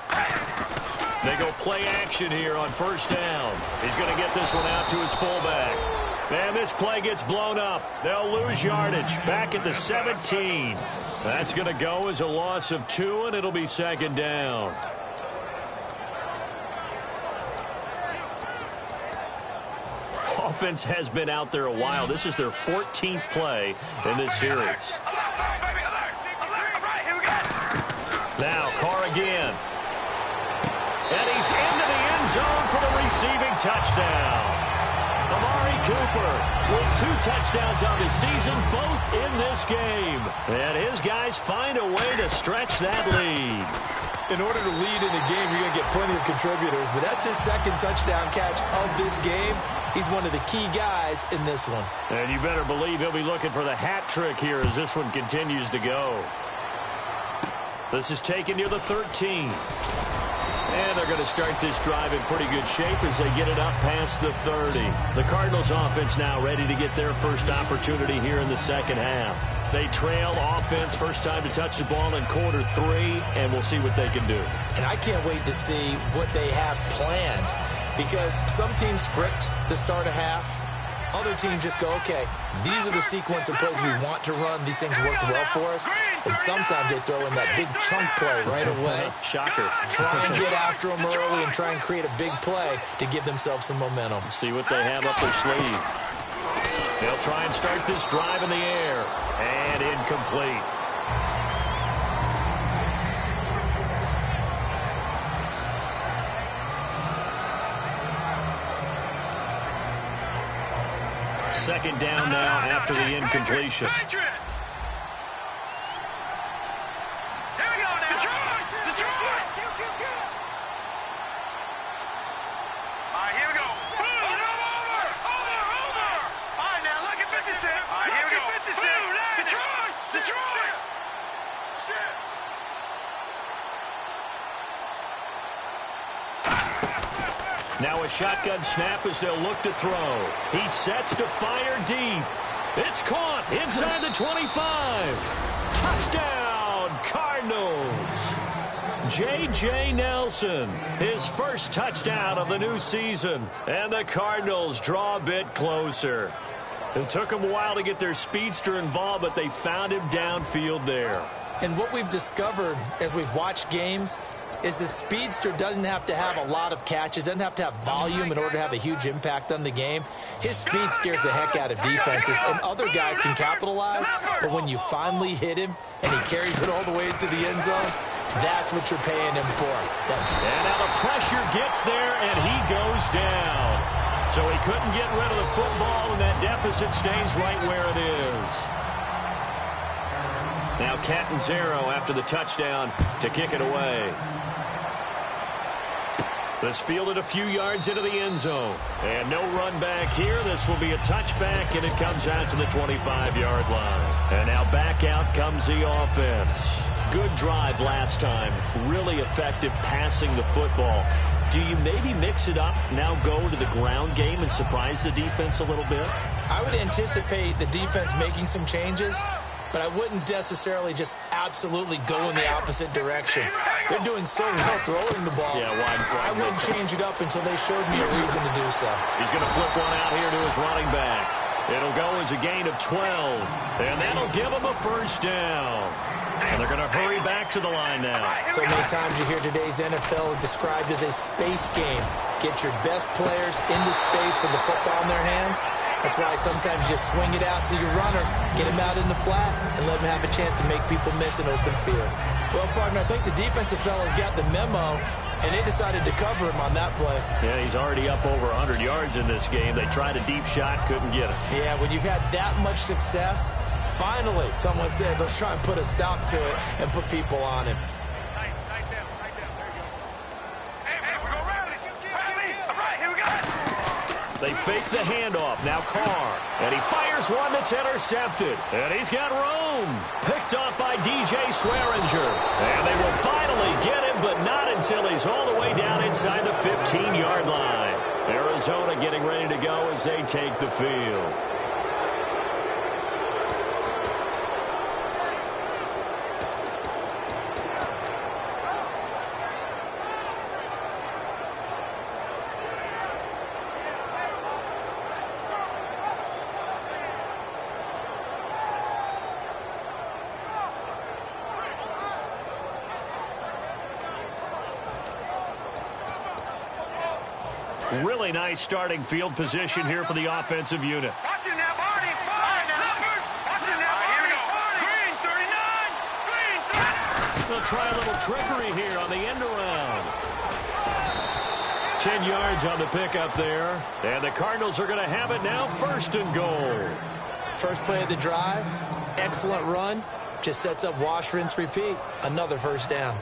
They go play action here on first down. He's going to get this one out to his fullback. And this play gets blown up. They'll lose yardage back at the 17. That's going to go as a loss of 2, and it'll be second down. Offense has been out there a while. This is their 14th play in this series. Now Carr again. And he's into the end zone for the receiving touchdown. Amari Cooper with 2 touchdowns on the season, both in this game. And his guys find a way to stretch that lead.
In order to lead in a game, you're going to get plenty of contributors, but that's his second touchdown catch of this game. He's one of the key guys in this one.
And you better believe he'll be looking for the hat trick here as this one continues to go. This is taken near the 13. And they're going to start this drive in pretty good shape as they get it up past the 30. The Cardinals offense now ready to get their first opportunity here in the second half. They trail offense first time to touch the ball in quarter 3, and we'll see what they can do.
And I can't wait to see what they have planned, because some teams script to start a half. Other teams just go, okay, these are the sequence of plays we want to run. These things worked well for us. And sometimes they throw in that big chunk play right away.
Shocker.
Try and get after them early and try and create a big play to give themselves some momentum.
See what they have up their sleeve. They'll try and start this drive in the air. And incomplete. Second down now after the incompletion.
Here we go now. Detroit! All right, here we go. Over! All right, now look at 56. All right, here we go. 56. Detroit!
Now a shotgun snap as they'll look to throw. He sets to fire deep. It's caught inside the 25. Touchdown, Cardinals. J.J. Nelson, his first touchdown of the new season. And the Cardinals draw a bit closer. It took them a while to get their speedster involved, but they found him downfield there.
And what we've discovered as we've watched games is the speedster doesn't have to have a lot of catches, doesn't have to have volume in order to have a huge impact on the game. His speed scares the heck out of defenses, and other guys can capitalize, but when you finally hit him and he carries it all the way into the end zone, that's what you're paying him for.
And now the pressure gets there, and he goes down. So he couldn't get rid of the football, and that deficit stays right where it is. Now Catanzaro after the touchdown to kick it away. This fielded a few yards into the end zone. And no run back here. This will be a touchback, and it comes out to the 25-yard line. And now back out comes the offense. Good drive last time. Really effective passing the football. Do you maybe mix it up, now go to the ground game and surprise the defense a little bit?
I would anticipate the defense making some changes, but I wouldn't necessarily just absolutely go in the opposite direction. They're doing so well throwing the ball.
Yeah, wide
I wouldn't change it up until they showed me a reason to do so.
He's going to flip one out here to his running back. It'll go as a gain of 12, and that'll give him a first down. And they're going to hurry back to the line now.
So many times you hear today's NFL described as a space game. Get your best players into space with the football in their hands. That's why sometimes you swing it out to your runner, get him out in the flat, and let him have a chance to make people miss an open field. Well, partner, I think the defensive fellas got the memo, and they decided to cover him on that play.
Yeah, he's already up over 100 yards in this game. They tried a deep shot, couldn't get it.
Yeah, when you've had that much success, finally someone said, let's try and put a stop to it and put people on him.
They fake the handoff. Now Carr. And he fires one that's intercepted. And he's got room. Picked off by DJ Swearinger. And they will finally get him, but not until he's all the way down inside the 15-yard line. Arizona getting ready to go as they take the field. Really nice starting field position here for the offensive unit.
Watch it now, Barney. Watch it now, Barney. Green, 39. Green, 39.
They'll try a little trickery here on the end around. 10 yards on the pickup there. And the Cardinals are going to have it now, 1st and goal.
First play of the drive, excellent run. Just sets up wash, rinse, repeat. Another first down.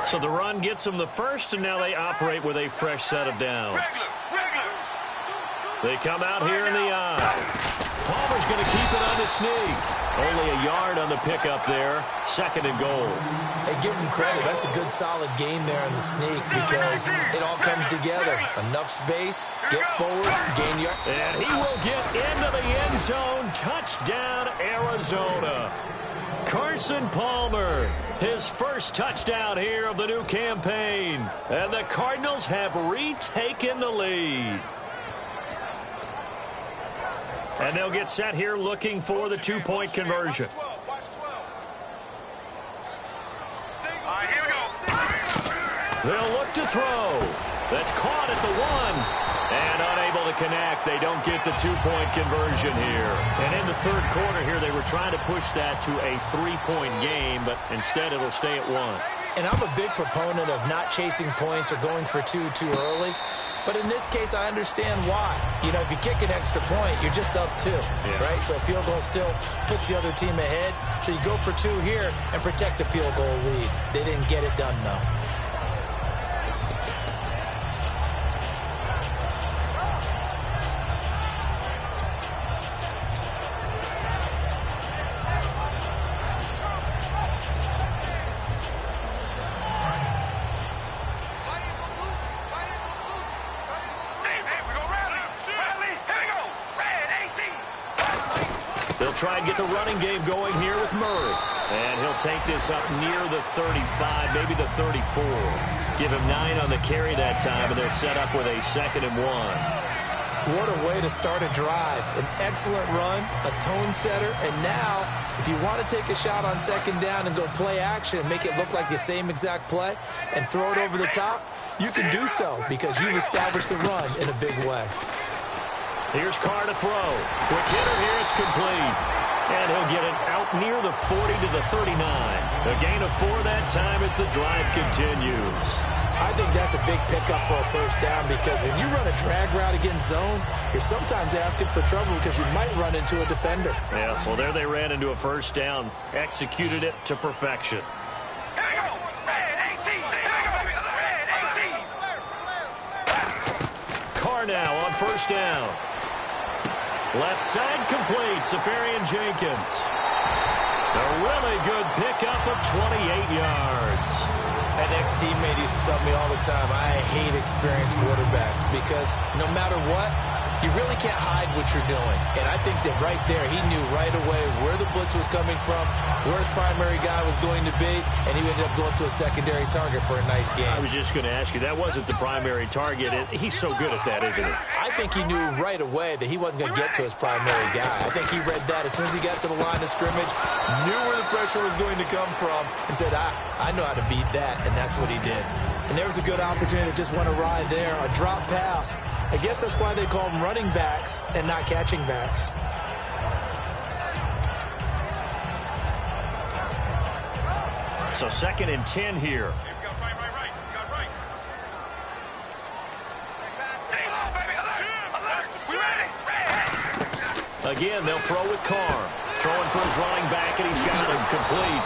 So the run gets them the first, and now they operate with a fresh set of downs. They come out here in the eye. Palmer's going to keep it on the sneak. Only a yard on the pickup there. 2nd and goal.
Hey, give him credit. That's a good, solid game there on the sneak because it all comes together. Enough space, get forward, gain yard.
And he will get into the end zone. Touchdown, Arizona. Carson Palmer, his first touchdown here of the new campaign. And the Cardinals have retaken the lead. And they'll get set here looking for the 2-point conversion. They'll look to throw. That's caught at the 1. And unable to connect. They don't get the 2-point conversion here. And in the 3rd quarter here, they were trying to push that to a 3-point game, but instead it'll stay at 1.
And I'm a big proponent of not chasing points or going for 2 too early. But in this case, I understand why. You know, if you kick an extra point, you're just up 2, right? So a field goal still puts the other team ahead. So you go for 2 here and protect the field goal lead. They didn't get it done, though.
Try and get the running game going here with Murray. And he'll take this up near the 35, maybe the 34. Give him 9 on the carry that time, and they'll set up with a 2nd and 1.
What a way to start a drive. An excellent run, a tone setter, and now, if you want to take a shot on 2nd down and go play action and make it look like the same exact play and throw it over the top, you can do so because you've established the run in a big way.
Here's Carr to throw. Quick hitter here, it's complete. And he'll get it out near the 40 to the 39. A gain of 4 that time as the drive continues.
I think that's a big pickup for a first down because when you run a drag route against zone, you're sometimes asking for trouble because you might run into a defender.
Yeah, well, there they ran into a first down. Executed it to perfection. Carr now on first down. Left side complete, Safarian Jenkins. A really good pickup of 28 yards.
An ex-teammate used to tell me all the time, I hate experienced quarterbacks because no matter what, you really can't hide what you're doing. And I think that right there, he knew right away where the blitz was coming from, where his primary guy was going to be, and he ended up going to a secondary target for a nice game.
I was just going to ask you, that wasn't the primary target. He's so good at that, isn't he?
I think he knew right away that he wasn't going to get to his primary guy. I think he read that as soon as he got to the line of scrimmage, knew where the pressure was going to come from, and said, I know how to beat that, and that's what he did. And there was a good opportunity that just went awry there, a drop pass. I guess that's why they call them running backs and not catching backs.
So 2nd and 10 here. Again, they'll throw with Carr. Throwing for his running back, and he's got him complete.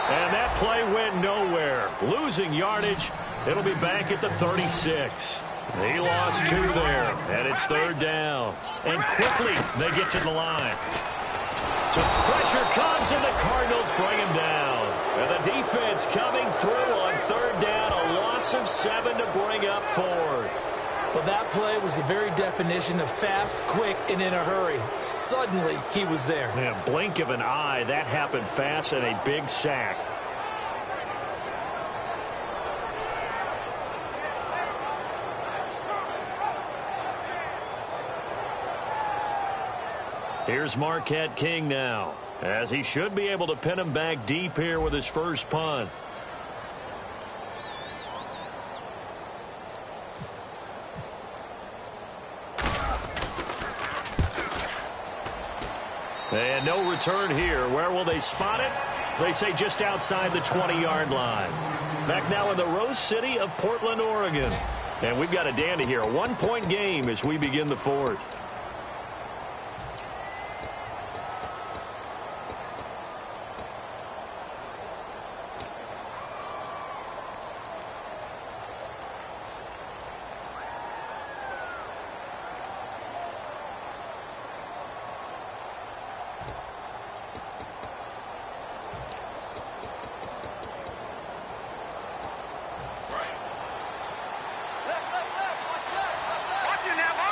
And that play went nowhere. Losing yardage. It'll be back at the 36. He lost 2 there, and it's 3rd down. And quickly, they get to the line. So pressure comes, and the Cardinals bring him down. And the defense coming through on 3rd down, a loss of 7 to bring up 4th.
Well, that play was the very definition of fast, quick, and in a hurry. Suddenly, he was there.
Yeah, blink of an eye, that happened fast, and a big sack. Here's Marquette King now, as he should be able to pin him back deep here with his first punt. And no return here. Where will they spot it? They say just outside the 20-yard line. Back now in the Rose City of Portland, Oregon. And we've got a dandy here. A one-point game as we begin the fourth.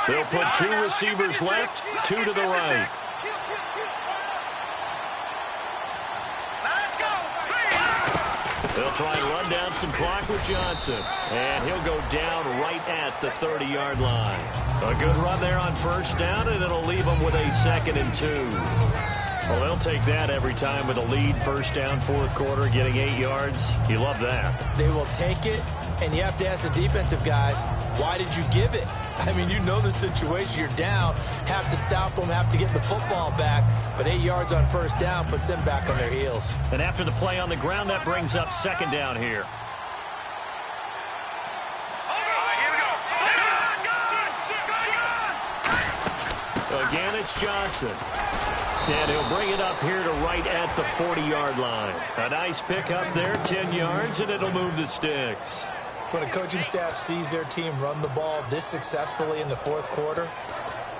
They'll put two receivers left, two to the right. They'll try and run down some clock with Johnson. And he'll go down right at the 30-yard line. A good run there on first down, and it'll leave them with a 2nd and 2. Well, they'll take that every time with a lead. First down, fourth quarter, getting 8 yards. You love that.
They will take it, and you have to ask the defensive guys, why did you give it? I mean, you know the situation. You're down, have to stop them, have to get the football back. But 8 yards on first down puts them back on their heels.
And after the play on the ground, that brings up 2nd down here. Again, it's Johnson. And he'll bring it up here to right at the 40-yard line. A nice pick up there, 10 yards, and it'll move the sticks.
When a coaching staff sees their team run the ball this successfully in the fourth quarter,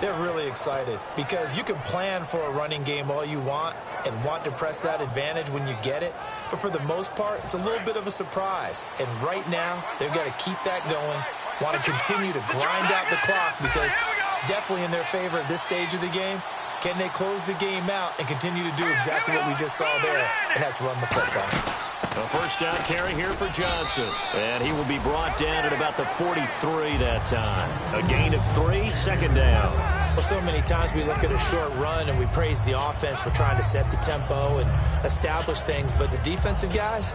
they're really excited because you can plan for a running game all you want and want to press that advantage when you get it. But for the most part, it's a little bit of a surprise. And right now, they've got to keep that going, want to continue to grind out the clock because it's definitely in their favor at this stage of the game. Can they close the game out and continue to do exactly what we just saw there, and that's run the football?
A first down carry here for Johnson. And he will be brought down at about the 43 that time. A gain of 3, 2nd down.
Well, so many times we look at a short run and we praise the offense for trying to set the tempo and establish things. But the defensive guys,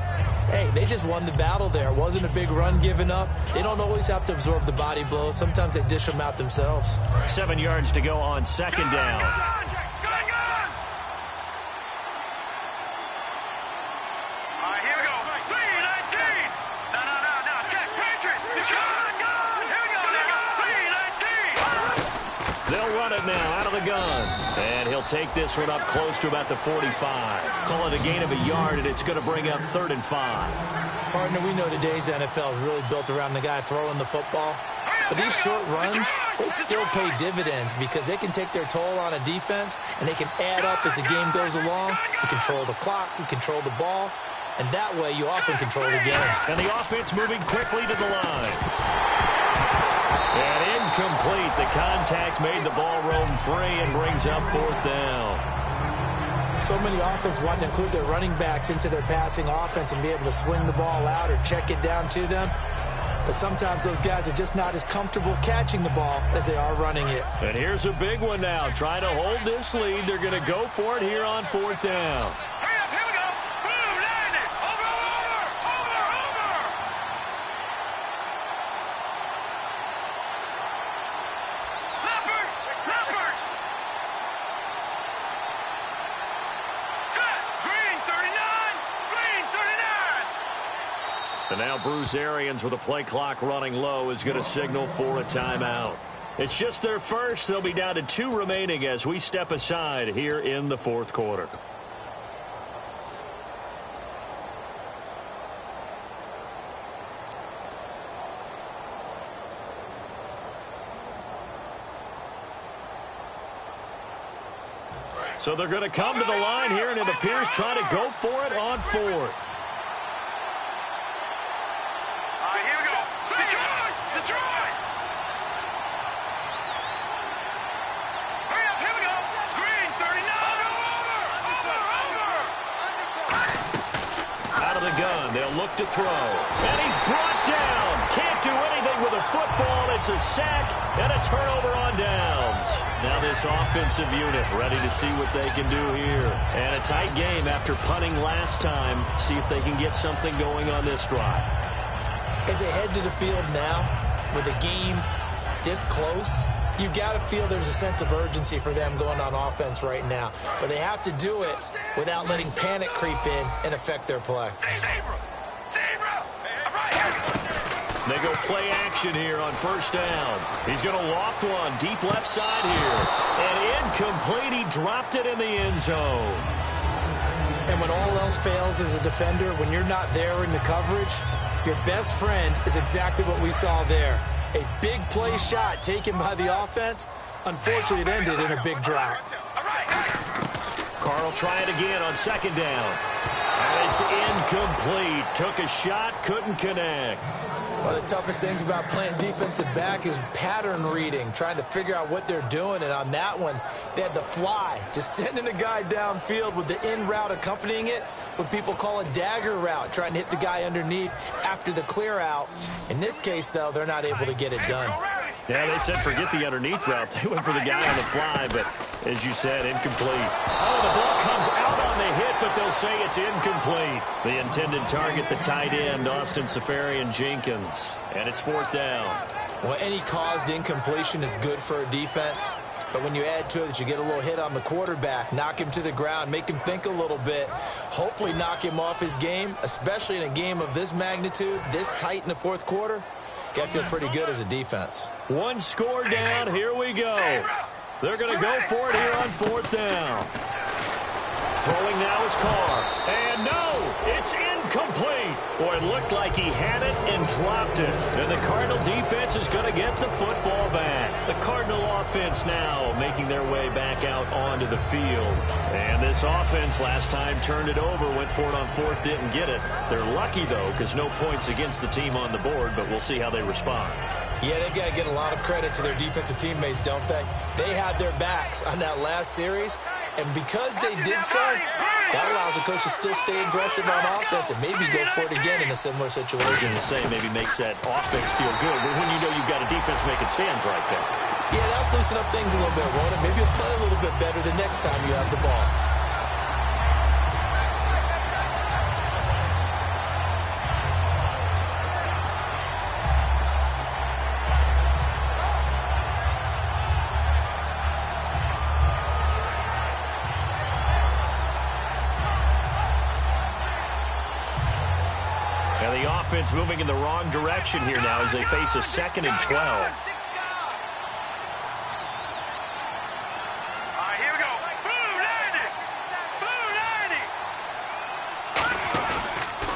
hey, they just won the battle there. It wasn't a big run given up. They don't always have to absorb the body blows. Sometimes they dish them out themselves.
7 yards to go on 2nd down. Now out of the gun. And he'll take this one up close to about the 45. Call it a gain of a yard, and it's going to bring up 3rd and 5.
Partner, we know today's NFL is really built around the guy throwing the football. But these short runs, they still pay dividends because they can take their toll on a defense, and they can add up as the game goes along. You control the clock, you control the ball, and that way you often control the game.
And the offense moving quickly to the line. And incomplete. The contact made the ball roam free and brings up 4th down.
So many offenses want to include their running backs into their passing offense and be able to swing the ball out or check it down to them. But sometimes those guys are just not as comfortable catching the ball as they are running it.
And here's a big one now. Trying to hold this lead. They're going to go for it here on 4th down. And now Bruce Arians with the play clock running low is going to signal for a timeout. It's just their first. They'll be down to 2 remaining as we step aside here in the fourth quarter. So they're going to come to the line here, and it appears trying to go for it on 4th. They'll look to throw. And he's brought down. Can't do anything with a football. It's a sack and a turnover on downs. Now this offensive unit ready to see what they can do here. And a tight game after punting last time. See if they can get something going on this drive.
As they head to the field now, with the game this close, you got to feel there's a sense of urgency for them going on offense right now. But they have to do it without letting panic creep in and affect their play.
They go play action here on first down. He's going to loft one deep left side here. And incomplete. He dropped it in the end zone.
And when all else fails as a defender, when you're not there in the coverage, your best friend is exactly what we saw there. A big play shot taken by the offense. Unfortunately, it ended in a big drop.
Carr will try it again on second down. And it's incomplete. Took a shot, couldn't connect.
One of the toughest things about playing defensive back is pattern reading, trying to figure out what they're doing. And on that one, they had the fly, just sending a guy downfield with the in route accompanying it, what people call a dagger route, trying to hit the guy underneath after the clear out. In this case, though, they're not able to get it done.
Yeah, they said forget the underneath route. They went for the guy on the fly, but as you said, incomplete. Oh, the ball comes out on the hit, but they'll say it's incomplete. The intended target, the tight end, Austin Seferian-Jenkins. And it's fourth down.
Well, any caused incompletion is good for a defense. But when you add to it that you get a little hit on the quarterback, knock him to the ground, make him think a little bit, hopefully knock him off his game, especially in a game of this magnitude, this tight in the fourth quarter, got to feel pretty good as a defense.
One score down. Here we go. They're going to go for it here on fourth down. Throwing now is Carr. And no, it's incomplete. Boy, it looked like he had it and dropped it. And the Cardinal defense is going to get the football back. The Cardinal offense now making their way back out onto the field. And this offense last time turned it over, went for it on fourth, didn't get it. They're lucky, though, because no points against the team on the board, but we'll see how they respond.
Yeah, they've got to get a lot of credit to their defensive teammates, don't they? They had their backs on that last series, and because they did so, that allows the coach to still stay aggressive on offense and maybe go for it again in a similar situation.
To say maybe makes that offense feel good, but when you know you've got a defense making stands like that.
Yeah, that'll loosen up things a little bit, won't it? Maybe you'll play a little bit better the next time you have the ball.
Offense moving in the wrong direction here now as they face a 2nd and 12.
Here we go. Blue 90. Blue 90.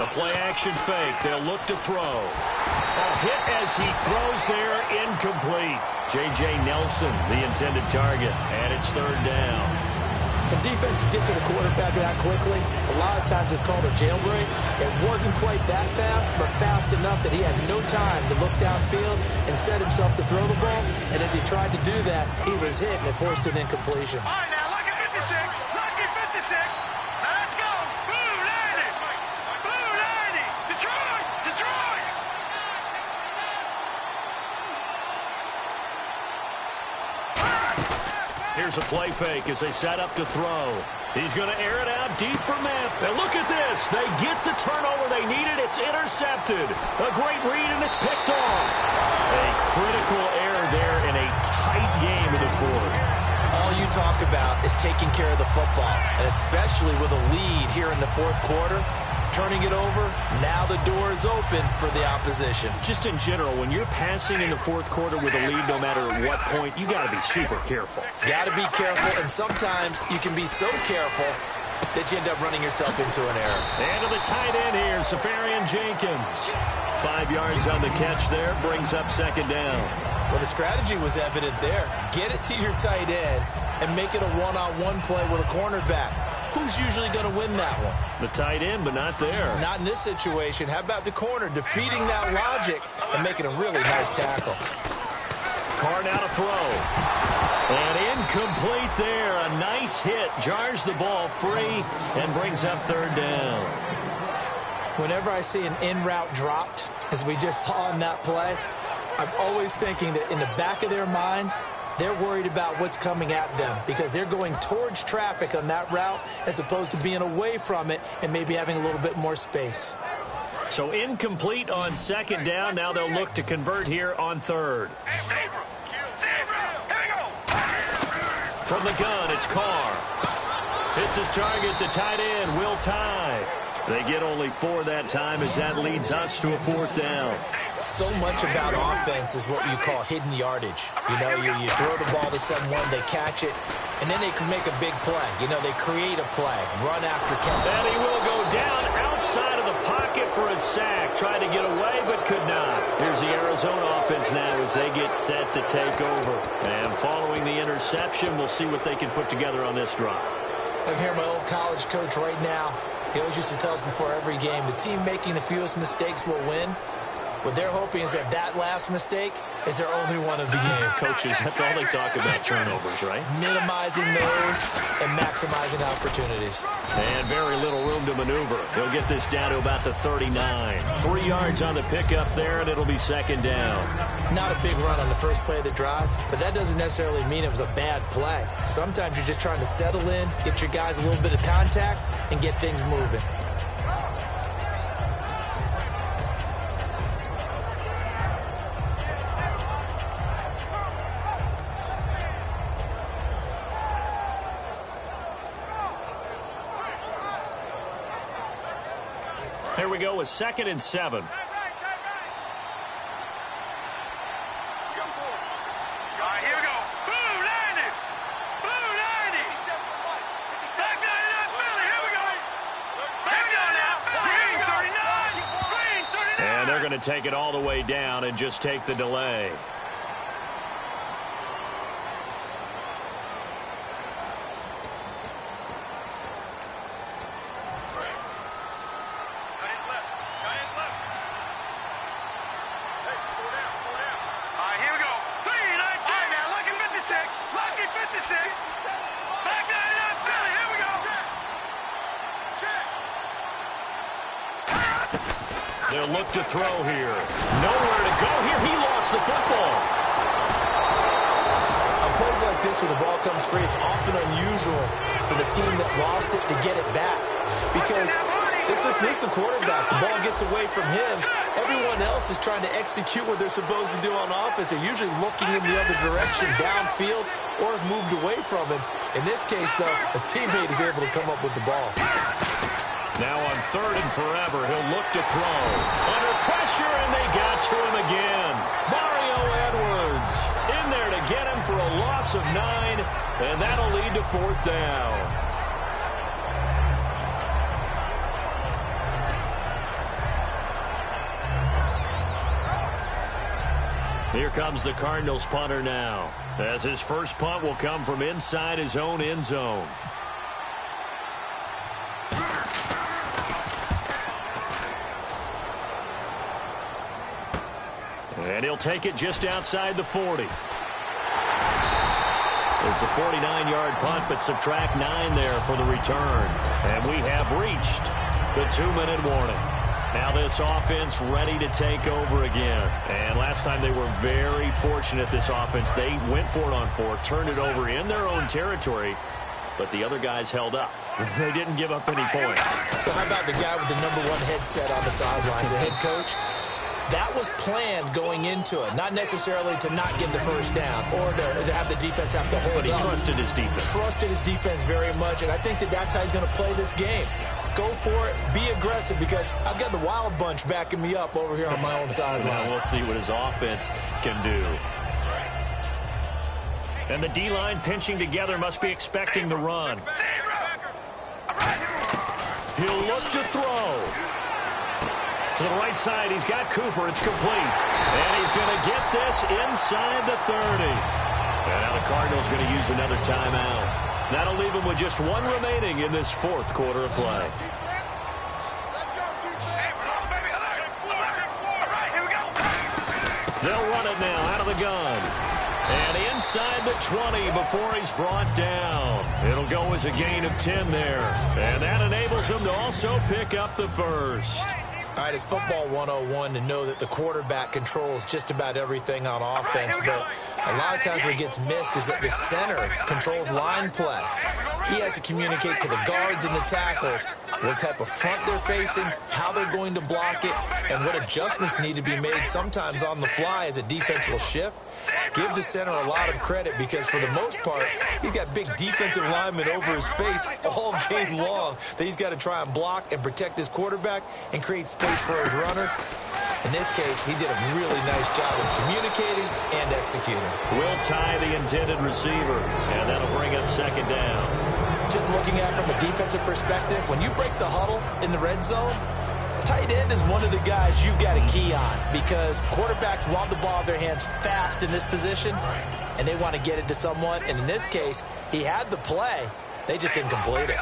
The play action fake. They'll look to throw. A hit as he throws there, incomplete. J.J. Nelson, the intended target, and it's third down.
When defenses get to the quarterback that quickly, a lot of times it's called a jailbreak. It wasn't quite that fast, but fast enough that he had no time to look downfield and set himself to throw the ball. And as he tried to do that, he was hit and it forced an incompletion.
All right, now, lucky 56. Lucky 56. Now, let's go. Blue 90. Blue 90. Detroit. Detroit.
Here's a play fake as they set up to throw. He's going to air it out deep from that. Now look at this. They get the turnover they needed. It's intercepted. A great read, and it's picked off. A critical error there in a tight game in the fourth.
All you talk about is taking care of the football, and especially with a lead here in the fourth quarter. Turning it over, now the door is open for the opposition.
Just in general, when you're passing in the fourth quarter with a lead, no matter what point, you got to be super careful.
Got to be careful, and sometimes you can be so careful that you end up running yourself into an error.
And to the tight end here, Seferian-Jenkins. 5 yards on the catch there, brings up second down.
Well, the strategy was evident there. Get it to your tight end and make it a one-on-one play with a cornerback. Who's usually going to win that one?
The tight end, but not there.
Not in this situation. How about the corner defeating that logic and making a really nice tackle?
Carr now to throw. And incomplete there. A nice hit. Jars the ball free and brings up third down.
Whenever I see an in-route dropped, as we just saw in that play, I'm always thinking that in the back of their mind, They're worried about what's coming at them because they're going towards traffic on that route as opposed to being away from it and maybe having a little bit more space.
So incomplete on second down. Now they'll look to convert here on third. From the gun, it's Carr. Hits his target, the tight end, Will Tye. They get only 4 that time as that leads us to a 4th down.
So much about offense is what you call hidden yardage. You know, you throw the ball to someone, they catch it, and then they can make a big play. You know, they create a play, run after catch.
And he will go down outside of the pocket for a sack. Tried to get away, but could not. Here's the Arizona offense now as they get set to take over. And following the interception, we'll see what they can put together on this drive.
I can hear my old college coach right now. He always used to tell us before every game, the team making the fewest mistakes will win. What they're hoping is that last mistake is their only one of the game.
Coaches, that's all they talk about, turnovers, right?
Minimizing those and maximizing opportunities.
And very little room to maneuver. He'll get this down to about the 39. 3 yards on the pickup there, and it'll be second down.
Not a big run on the first play of the drive, but that doesn't necessarily mean it was a bad play. Sometimes you're just trying to settle in, get your guys a little bit of contact, and get things moving.
Here we go with 2nd and 7.
All right, here we go. Blue 90. Blue 90. Back down in that Philly. Here we go. Back down now. Green 39. Green 39.
And they're going to take it all the way down and just take the delay. They'll look to throw here. Nowhere to go here. He lost the football.
On plays like this where the ball comes free, it's often unusual for the team that lost it to get it back. Because this is the quarterback. The ball gets away from him. Everyone else is trying to execute what they're supposed to do on offense. They're usually looking in the other direction, downfield, or have moved away from him. In this case, though, a teammate is able to come up with the ball.
Now on 3rd and forever, he'll look to throw. Under pressure, and they got to him again. Mario Edwards in there to get him for a loss of 9, and that'll lead to 4th down. Here comes the Cardinals punter now, as his first punt will come from inside his own end zone. And he'll take it just outside the 40. It's a 49-yard punt, but subtract 9 there for the return. And we have reached the 2-minute warning. Now this offense ready to take over again. And last time they were very fortunate, this offense. They went for it on 4, turned it over in their own territory, but the other guys held up. They didn't give up any points.
So how about the guy with the #1 headset on the sidelines, the head coach? That was planned going into it, not necessarily to not get the first down or to have the defense have to hold
But he
up.
trusted his defense.
Trusted his defense very much, and I think that's how he's going to play this game. Go for it, be aggressive, because I've got the wild bunch backing me up over here on my own sideline.
We'll see what his offense can do. And the D-line pinching together must be expecting the run. He'll look to throw. To the right side, he's got Cooper. It's complete. And he's going to get this inside the 30. And now the Cardinals going to use another timeout. That'll leave him with just 1 remaining in this 4th quarter of play. They'll run it now out of the gun. And inside the 20 before he's brought down. It'll go as a gain of 10 there. And that enables him to also pick up the first.
All right, it's football 101 to know that the quarterback controls just about everything on offense, but a lot of times what gets missed is that the center controls line play. He has to communicate to the guards and the tackles what type of front they're facing, how they're going to block it, and what adjustments need to be made sometimes on the fly as a defense will shift. Give the center a lot of credit because for the most part, he's got big defensive linemen over his face all game long that he's got to try and block and protect his quarterback and create space for his runner. In this case, he did a really nice job of communicating and executing.
Will tie the intended receiver, and that'll bring up second down.
Just looking at it from a defensive perspective, when you break the huddle in the red zone, tight end is one of the guys you've got to key on because quarterbacks want the ball in their hands fast in this position, and they want to get it to someone. And in this case, he had the play. They just didn't complete it.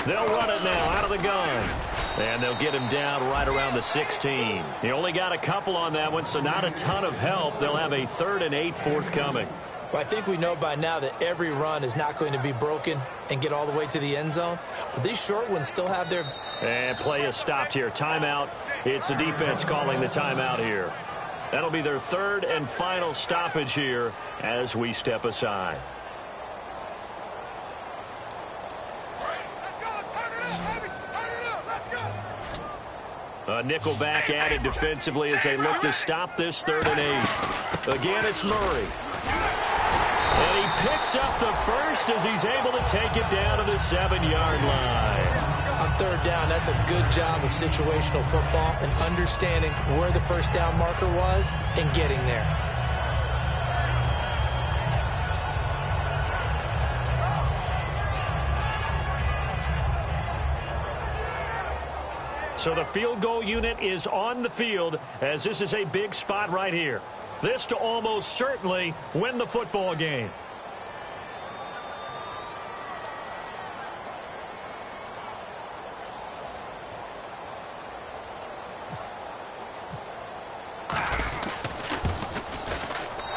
They'll run it now out of the gun. And they'll get him down right around the 16. He only got a couple on that one, so not a ton of help. They'll have a 3rd and 8 forthcoming.
Well, I think we know by now that every run is not going to be broken and get all the way to the end zone. But these short ones still have their...
And play is stopped here. Timeout. It's the defense calling the timeout here. That'll be their 3rd and final stoppage here as we step aside. A nickelback added defensively as they look to stop this 3rd and 8. Again, it's Murray. And he picks up the first as he's able to take it down to the 7-yard line.
On 3rd down, that's a good job of situational football and understanding where the first down marker was and getting there.
So the field goal unit is on the field as this is a big spot right here. This to almost certainly win the football game.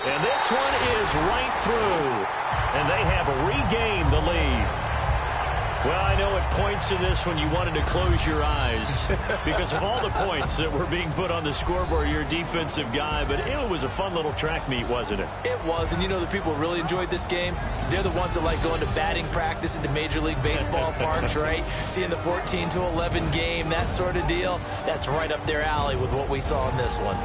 And this one is right through. And they have regained the lead. Well, I know at points in this when you wanted to close your eyes because of all the points that were being put on the scoreboard. You're a defensive guy, but it was a fun little track meet, wasn't it?
It was, and you know the people really enjoyed this game. They're the ones that like going to batting practice into Major League Baseball parks, right? Seeing the 14-11 game, that sort of deal. That's right up their alley with what we saw in this one.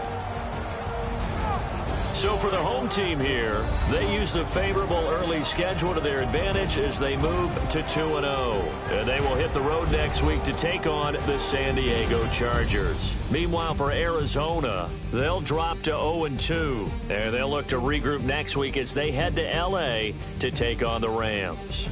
So for the home team here, they use the favorable early schedule to their advantage as they move to 2-0. And they will hit the road next week to take on the San Diego Chargers. Meanwhile, for Arizona, they'll drop to 0-2. And they'll look to regroup next week as they head to L.A. to take on the Rams.